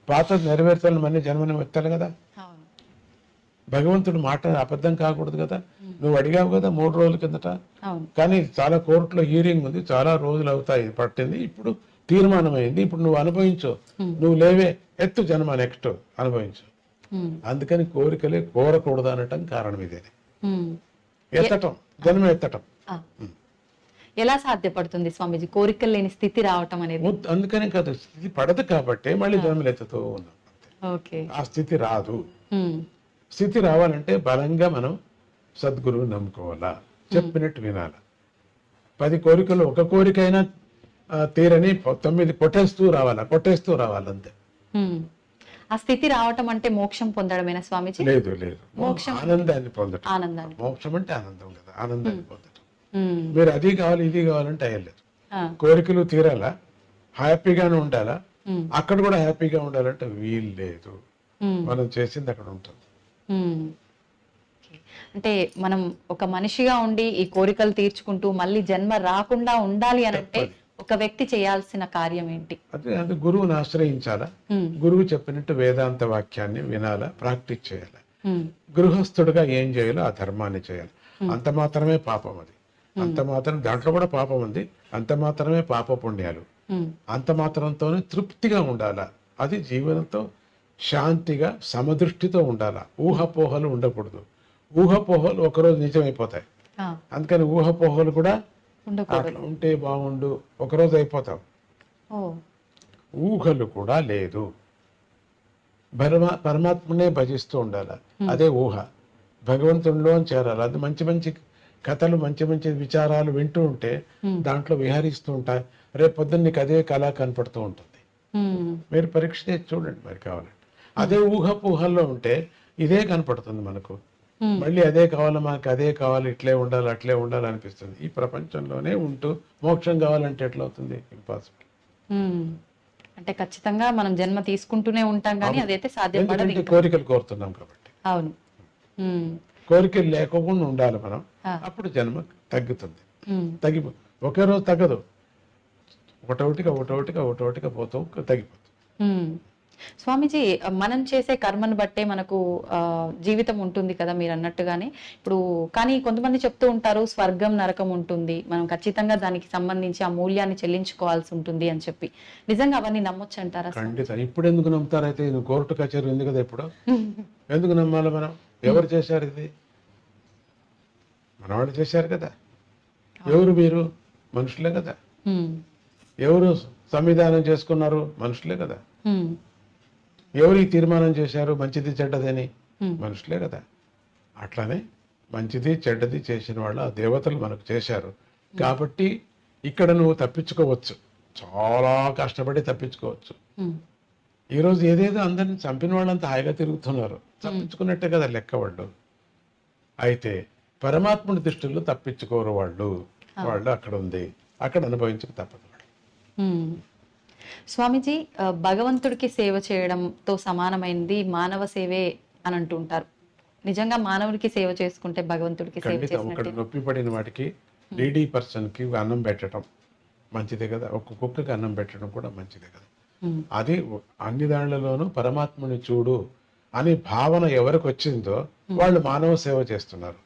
పాతది నెరవేర్చాలని మళ్ళీ జన్మని ఎత్తాలి కదా. భగవంతుడు మాట అబద్ధం కాకూడదు కదా. నువ్వు అడిగావు కదా 3 రోజుల కిందట, కానీ చాలా కోర్టులో హీరింగ్ ఉంది, చాలా రోజులు అవుతాయి పట్టింది, ఇప్పుడు తీర్మానం అయింది, ఇప్పుడు నువ్వు అనుభవించు, నువ్వు లేవే, ఎత్తు జన్మ నెక్స్ట్ అనుభవించు. అందుకని కోరికలే కోరకూడదు అనటం కారణం ఇదే. ఎత్తటం, జన్మ ఎత్తటం. ఎలా సాధ్యపడుతుంది స్వామీజీ కోరికలు లేని స్థితి రావటం అనేది? అందుకనే కాదు, స్థితి పడదు కాబట్టి మళ్ళీ జన్మలు ఎత్తుతూ ఉన్నాం. ఆ స్థితి రాదు. స్థితి రావాలంటే బలంగా మనం సద్గురువు నమ్ముకోవాలా, చెప్పినట్టు వినాలా. 10 కోరికలు ఒక కోరికైనా తీరని 9 కొట్టేస్తూ రావాలంతే. ఆ స్థితి రావటం అంటే మోక్షం పొందడమేనా స్వామీజీ? లేదు లేదు, మోక్షం ఆనందాన్ని పొందడం. మోక్షం అంటే ఆనందం కదా, ఆనందాన్ని పొందడం. మీరు అది కావాలి ఇది కావాలంటే అయ్యలేదు. కోరికలు తీరాలా, హ్యాపీగానే ఉండాలా, అక్కడ కూడా హ్యాపీగా ఉండాలంటే వీలు లేదు. మనం చేసింది అక్కడ ఉంటుంది. అంటే మనం ఒక మనిషిగా ఉండి ఈ కోరికలు తీర్చుకుంటూ మళ్ళీ జన్మ రాకుండా ఉండాలి అని అంటే ఒక వ్యక్తి చేయాల్సిన కార్యం ఏంటి? అదే గురువుని ఆశ్రయించాలా, గురువు చెప్పినట్టు వేదాంత వాక్యాన్ని వినాలా, ప్రాక్టీస్ చేయాలి. గృహస్థుడుగా ఏం చేయాలో ఆ ధర్మాన్ని చేయాలి. అంత మాత్రమే పాపం అది, అంత మాత్రం, దాంట్లో కూడా పాపం ఉంది, అంత మాత్రమే పాప పుణ్యాలు. అంత మాత్రంతోనే తృప్తిగా ఉండాలా. అది జీవనంతో శాంతిగా సమదృష్టితో ఉండాలా. ఊహపోహలు ఉండకూడదు. ఊహపోహలు ఒకరోజు నిజమైపోతాయి. అందుకని ఊహపోహలు కూడా ఉంటే బాగుండు, ఒకరోజు అయిపోతావు. ఊహలు కూడా లేదు. పరమాత్మనే భజిస్తూ ఉండాలి, అదే ఊహ. భగవంతుడిలో చేరాలి. అది మంచి మంచి కథలు, మంచి మంచి విచారాలు వింటూ ఉంటే దాంట్లో విహరిస్తూ ఉంటాయి. రేపు పొద్దున్న నీకు అదే కళ కనపడుతూ ఉంటుంది. మీరు పరీక్ష చేసి చూడండి మరి కావాలంటే. అదే ఊహలో ఉంటే ఇదే కనపడుతుంది మనకు. మళ్ళీ అదే కావాలి, మనకు అదే కావాలి, ఇట్లే ఉండాలి, అట్లే ఉండాలి అనిపిస్తుంది. ఈ ప్రపంచంలోనే ఉంటూ మోక్షం కావాలంటే ఎట్లా అవుతుంది? ఇంపాసిబుల్. అంటే ఖచ్చితంగా మనం జన్మ తీసుకుంటూనే ఉంటాం కానీ అదైతే సాధ్యపడదు. కోరికలు కోరుతున్నాం కాబట్టి. అవును, కోరికలు లేకుండా ఉండాలి మనం, అప్పుడు జన్మ తగ్గుతుంది. ఒకే రోజు తగ్గదు, ఒకటోటిగా పోతూ తగ్గిపోతుంది. స్వామీజీ, మనం చేసే కర్మను బట్టే మనకు జీవితం ఉంటుంది కదా మీరు అన్నట్టుగానే. ఇప్పుడు కానీ కొంతమంది చెప్తూ ఉంటారు స్వర్గం నరకం ఉంటుంది, మనం ఖచ్చితంగా దానికి సంబంధించి ఆ మూల్యాన్ని చెల్లించుకోవాల్సి ఉంటుంది అని చెప్పి. నిజంగా అవన్నీ నమ్మొచ్చు అంటారా? ఖండిత. ఇప్పుడు ఎందుకు నమ్ముతారైతే? కోర్టు కచేరీ ఉంది కదా ఇప్పుడు, ఎందుకు నమ్మాలి మనం? ఎవరు చేశారు ఇది? మనవాళ్ళు చేశారు కదా. ఎవరు మీరు? మనుషులే కదా. ఎవరు సంవిధానం చేసుకున్నారు? మనుషులే కదా. ఎవరు ఈ తీర్మానం చేశారు మంచిది చెడ్డదని? మనుషులే కదా. అట్లానే మంచిది చెడ్డది చేసిన వాళ్ళు ఆ దేవతలు మనకు చేశారు కాబట్టి ఇక్కడ నువ్వు తప్పించుకోవచ్చు, చాలా కష్టపడి తప్పించుకోవచ్చు. ఈరోజు ఏదేదో అందరిని చంపిన వాళ్ళంతా హాయిగా తిరుగుతున్నారు, తప్పించుకున్నట్టే కదా లెక్క వాళ్ళు. అయితే పరమాత్ముడి దృష్టిలో తప్పించుకోరు వాళ్ళు. వాళ్ళు అక్కడ ఉంది, అక్కడ అనుభవించక తప్పదు. స్వామీజీ, భగవంతుడికి సేవ చేయడంతో సమానమైనది మానవ సేవే అని అంటుంటారు. నిజంగా మానవుడికి సేవ చేసుకుంటే భగవంతుడికి సేవ ఖండితం. ఒకటి చేసినట్టు. నొప్పి పడిన వాటికి నీడీ పర్సన్కి అన్నం పెట్టడం మంచిదే కదా, ఒక కుక్కకి అన్నం పెట్టడం కూడా మంచిదే కదా. అది అన్ని దానిలోనూ పరమాత్మని చూడు అనే భావన ఎవరికి వచ్చిందో వాళ్ళు మానవ సేవ చేస్తున్నారు.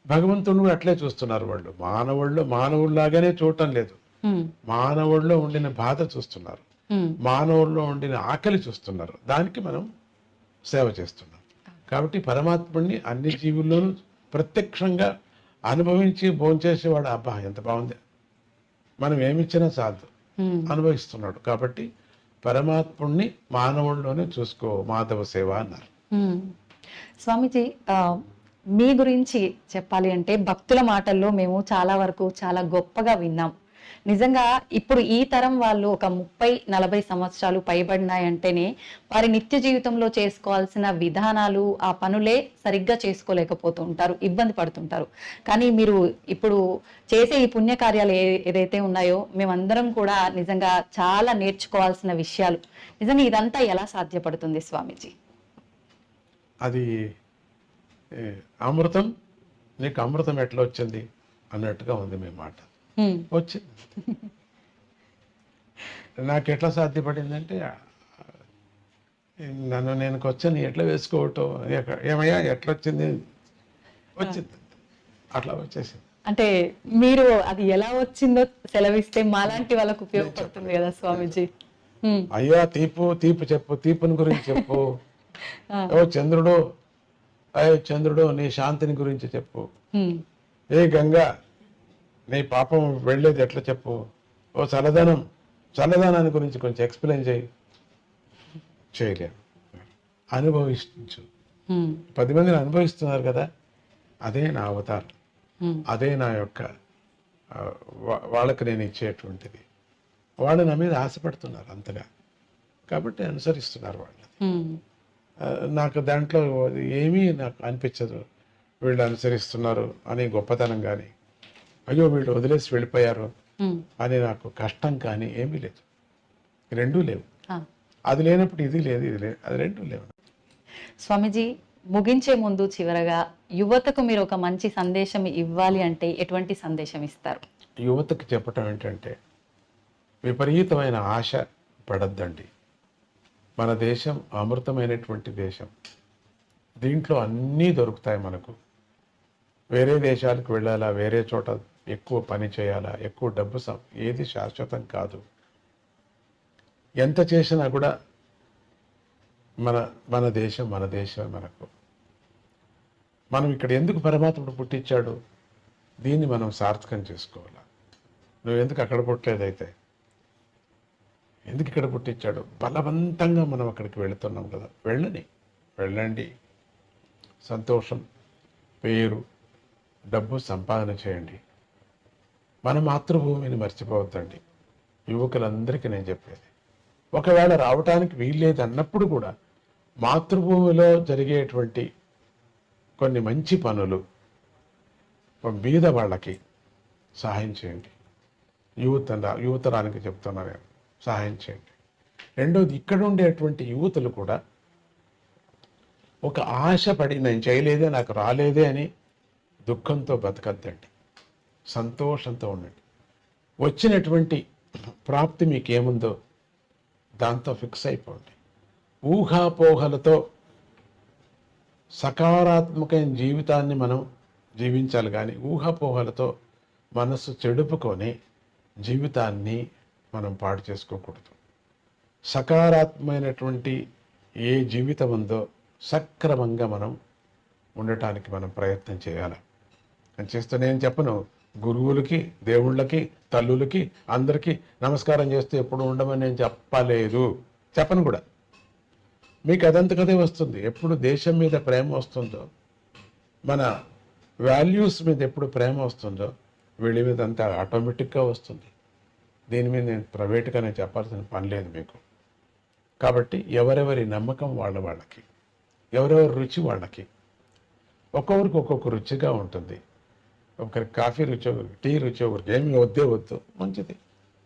భగవంతుని కూడా అట్లే చూస్తున్నారు. వాళ్ళు మానవుల్లాగానే చూడటం లేదు, మానవుల్లో ఉండిన బాధ చూస్తున్నారు, మానవుల్లో ఉండిన ఆకలి చూస్తున్నారు. దానికి మనం సేవ చేస్తున్నాం. కాబట్టి పరమాత్ముడిని అన్ని జీవుల్లోనూ ప్రత్యక్షంగా అనుభవించి భోంచేసేవాడు. అబ్బా ఎంత బాగుంది, మనం ఏమిచ్చినా చాలు అనుభవిస్తున్నాడు. కాబట్టి పరమాత్ముడిని మానవుల్లోనే చూసుకో, మాధవ సేవ అన్నారు. స్వామీజీ, మీ గురించి చెప్పాలి అంటే భక్తుల మాటల్లో మేము చాలా వరకు చాలా గొప్పగా విన్నాం. నిజంగా ఇప్పుడు ఈ తరం వాళ్ళు ఒక 30-40 సంవత్సరాలు పైబడినాయంటేనే వారి నిత్య జీవితంలో చేసుకోవాల్సిన విధానాలు, ఆ పనులే సరిగ్గా చేసుకోలేకపోతూ ఉంటారు, ఇబ్బంది పడుతుంటారు. కానీ మీరు ఇప్పుడు చేసే ఈ పుణ్యకార్యాలు ఏదైతే ఉన్నాయో మేమందరం కూడా నిజంగా చాలా నేర్చుకోవాల్సిన విషయాలు. నిజంగా ఇదంతా ఎలా సాధ్యపడుతుంది స్వామీజీ? అది అమృతం, నీకు అమృతం ఎట్లా వచ్చింది అన్నట్టుగా ఉంది మీ మాట. వచ్చింది. నాకు ఎట్లా సాధ్యపడిందంటే, నేను వచ్చాను ఎట్లా వేసుకోవటం, ఏమయ్యా ఎట్లా వచ్చింది, వచ్చింది, అట్లా వచ్చేసింది. అంటే మీరు అది ఎలా వచ్చిందో సెలవిస్తే మాలాంటి వాళ్ళకు ఉపయోగపడుతుంది కదా స్వామీజీ. అయ్యా తీపు చెప్పు, తీపుని గురించి చెప్పు. ఓ చంద్రుడు, అయ్యో చంద్రుడు నీ శాంతిని గురించి చెప్పు. ఏ గంగా నీ పాపం వెళ్ళేది ఎట్లా చెప్పు. ఓ చల్లదనాన్ని గురించి కొంచెం ఎక్స్ప్లెయిన్ చేయలేము. అనుభవించు. 10 మందిని అనుభవిస్తున్నారు కదా, అదే నా అవతారం, అదే నా యొక్క వాళ్ళకి నేను ఇచ్చేటువంటిది. వాళ్ళు నా మీద ఆశపడుతున్నారు అంతగా, కాబట్టి అనుసరిస్తున్నారు వాళ్ళు. నాకు దాంట్లో ఏమీ నాకు అనిపించదు వీళ్ళు అనుసరిస్తున్నారు అని గొప్పతనం కానీ, అయ్యో వీళ్ళు వదిలేసి వెళ్ళిపోయారు అని నాకు కష్టం కానీ ఏమీ లేదు. రెండూ లేవు. అది లేనప్పుడు ఇది లేదు, ఇది లేదు, అది రెండూ లేవు. స్వామీజీ, ముగించే ముందు చివరగా యువతకు మీరు ఒక మంచి సందేశం ఇవ్వాలి అంటే ఎటువంటి సందేశం ఇస్తారు? యువతకు చెప్పటం ఏంటంటే, విపరీతమైన ఆశ పడద్దండి. మన దేశం అమృతమైనటువంటి దేశం, దీంట్లో అన్నీ దొరుకుతాయి మనకు. వేరే దేశాలకు వెళ్ళాలా, వేరే చోట ఎక్కువ పని చేయాలా, ఎక్కువ డబ్బు ఏది శాశ్వతం కాదు. ఎంత చేసినా కూడా మన దేశం మనకు. మనం ఇక్కడ ఎందుకు పరమాత్ముడు పుట్టించాడు, దీన్ని మనం సార్థకం చేసుకోవాలా. నువ్వు ఎందుకు అక్కడ పుట్టలేదైతే, ఎందుకు ఇక్కడ పుట్టించాడు? బలవంతంగా మనం అక్కడికి వెళుతున్నాం కదా, వెళ్ళండి, సంతోషం, పేరు, డబ్బు సంపాదన చేయండి. మన మాతృభూమిని మర్చిపోవద్దండి. యువకులందరికీ నేను చెప్పేది, ఒకవేళ రావటానికి వీల్లేదు అన్నప్పుడు కూడా మాతృభూమిలో జరిగేటువంటి కొన్ని మంచి పనులు బీద వాళ్ళకి సహాయం చేయండి. యువతరానికి చెప్తున్నా నేను, సహాయం చేయండి. రెండోది, ఇక్కడ ఉండేటువంటి యువతులు కూడా ఒక ఆశపడి నేను చేయలేదే, నాకు రాలేదే అని దుఃఖంతో బతకద్దండి. సంతోషంతో ఉండండి. వచ్చినటువంటి ప్రాప్తి మీకేముందో దాంతో ఫిక్స్ అయిపోండి. ఊహాపోహలతో సకారాత్మకమైన జీవితాన్ని మనం జీవించాలి, కానీ ఊహాపోహలతో మనసు చెడుపుకొని జీవితాన్ని మనం పాడు చేసుకోకూడదు. సకారాత్మకమైనటువంటి ఏ జీవితం ఉందో సక్రమంగా మనం ఉండటానికి మనం ప్రయత్నం చేయాలి. అని చేస్తూ నేను చెప్పను, గురువులకి, దేవుళ్ళకి, తల్లులకి అందరికీ నమస్కారం చేస్తూ ఎప్పుడు ఉండమని నేను చెప్పను కూడా. మీకు అదంతకదే వస్తుంది. ఎప్పుడు దేశం మీద ప్రేమ వస్తుందో, మన వాల్యూస్ మీద ఎప్పుడు ప్రేమ వస్తుందో, వీళ్ళ మీద అంతా ఆటోమేటిక్గా వస్తుంది. దీని మీద నేను ప్రైవేట్గా నేను చెప్పాల్సిన పని లేదు మీకు. కాబట్టి ఎవరెవరి నమ్మకం వాళ్ళకి, ఎవరెవరి రుచి వాళ్ళకి. ఒక్కొక్కరికి ఒక్కొక్క రుచిగా ఉంటుంది. ఒకరికి కాఫీ రుచి, ఒకరికి టీ రుచి, ఒకరికి ఏమి వద్దు మంచిది.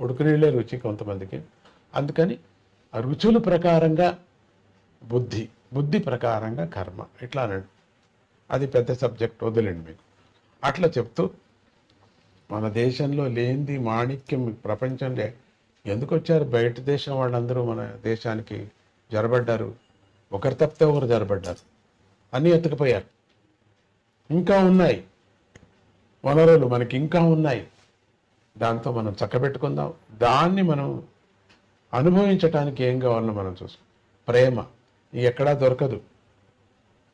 ఉడుకు నీళ్ళే రుచి కొంతమందికి, అందుకని ఆ రుచుల ప్రకారంగా బుద్ధి, బుద్ధి ప్రకారంగా కర్మ, ఇట్లా అనండి. అది పెద్ద సబ్జెక్ట్, వదిలేండి మీకు. అట్లా చెప్తూ మన దేశంలో లేనిది మాణిక్యం ప్రపంచంలో ఎందుకు వచ్చారు? బయట దేశం వాళ్ళందరూ మన దేశానికి జరబడ్డారు. ఒకరు తప్పితే ఒకరు జరబడ్డారు, అన్నీ ఎత్తుకుపోయారు. ఇంకా ఉన్నాయి వనరులు, మనకి ఇంకా ఉన్నాయి. దాంతో మనం చక్కబెట్టుకుందాం. దాన్ని మనం అనుభవించటానికి ఏం కావాలో మనం చూసుకో. ప్రేమ ఎక్కడా దొరకదు.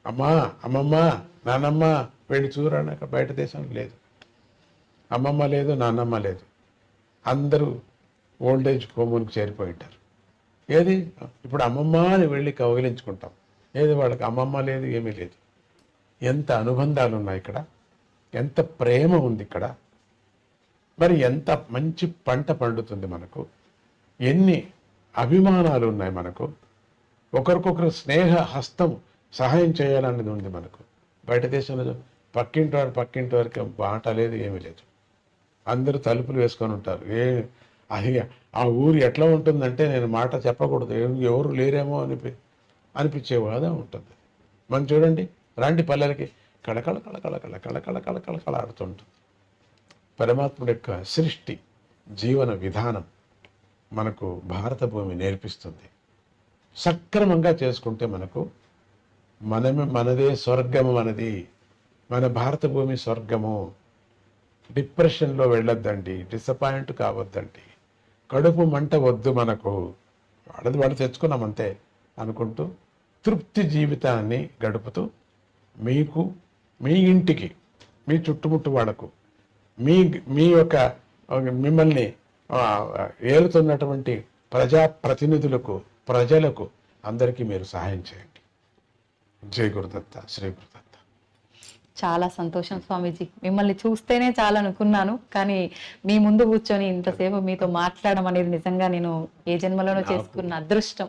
అమ్మా, అమ్మమ్మ, నాన్నమ్మ వెళ్ళి చూడడానికి బయట దేశం లేదు. అమ్మమ్మ లేదు, నాన్నమ్మ లేదు, అందరూ ఓల్డేజ్ హోములకు చేరిపోయి ఉంటారు. ఏది ఇప్పుడు అమ్మమ్మ అని వెళ్ళి కౌగిలించుకుంటాం, ఏది వాళ్ళకి అమ్మమ్మ లేదు, ఏమీ లేదు. ఎంత అనుబంధాలు ఉన్నాయి ఇక్కడ, ఎంత ప్రేమ ఉంది ఇక్కడ, మరి ఎంత మంచి పంట పండుతుంది మనకు, ఎన్ని అభిమానాలు ఉన్నాయి మనకు, ఒకరికొకరు స్నేహ హస్తం సహాయం చేయాలనేది ఉంది మనకు. బయట దేశంలో పక్కింటి వరకు బాట లేదు, ఏమీ లేదు. అందరూ తలుపులు వేసుకొని ఉంటారు. అది ఆ ఊరు ఎట్లా ఉంటుందంటే, నేను మాట చెప్పకూడదు, ఎవరు లేరేమో అనిపించేవాదా ఉంటుంది. మనం చూడండి, రాంటి పల్లెలకి కళకళ కళకళ కళకళ కళకళ కళకళ ఆడుతుంటుంది. పరమాత్ముడి యొక్క సృష్టి, జీవన విధానం మనకు భారత భూమి నేర్పిస్తుంది. సక్రమంగా చేసుకుంటే మనకు మనదే స్వర్గము, మన భారత భూమి స్వర్గము. డిప్రెషన్లో వెళ్ళొద్దండి, డిసప్పాయింట్ కావద్దండి, కడుపు మంట వద్దు మనకు. వాళ్ళు తెచ్చుకున్నామంతే అనుకుంటూ తృప్తి జీవితాన్ని గడుపుతూ మీకు, మీ ఇంటికి, మీ చుట్టుముట్టు వాళ్ళకు, మీ యొక్క మిమ్మల్ని ఏలుతున్నటువంటి ప్రజాప్రతినిధులకు, ప్రజలకు అందరికీ మీరు సహాయం చేయండి. జై గురుదత్త, శ్రీ గురుదత్త. చాలా సంతోషం స్వామీజీ, మిమ్మల్ని చూస్తేనే చాలా అనుకున్నాను, కానీ మీ ముందు కూర్చొని ఇంతసేపు మీతో మాట్లాడడం అనేది నిజంగా నేను ఏ జన్మలోనో చేసుకున్న అదృష్టం.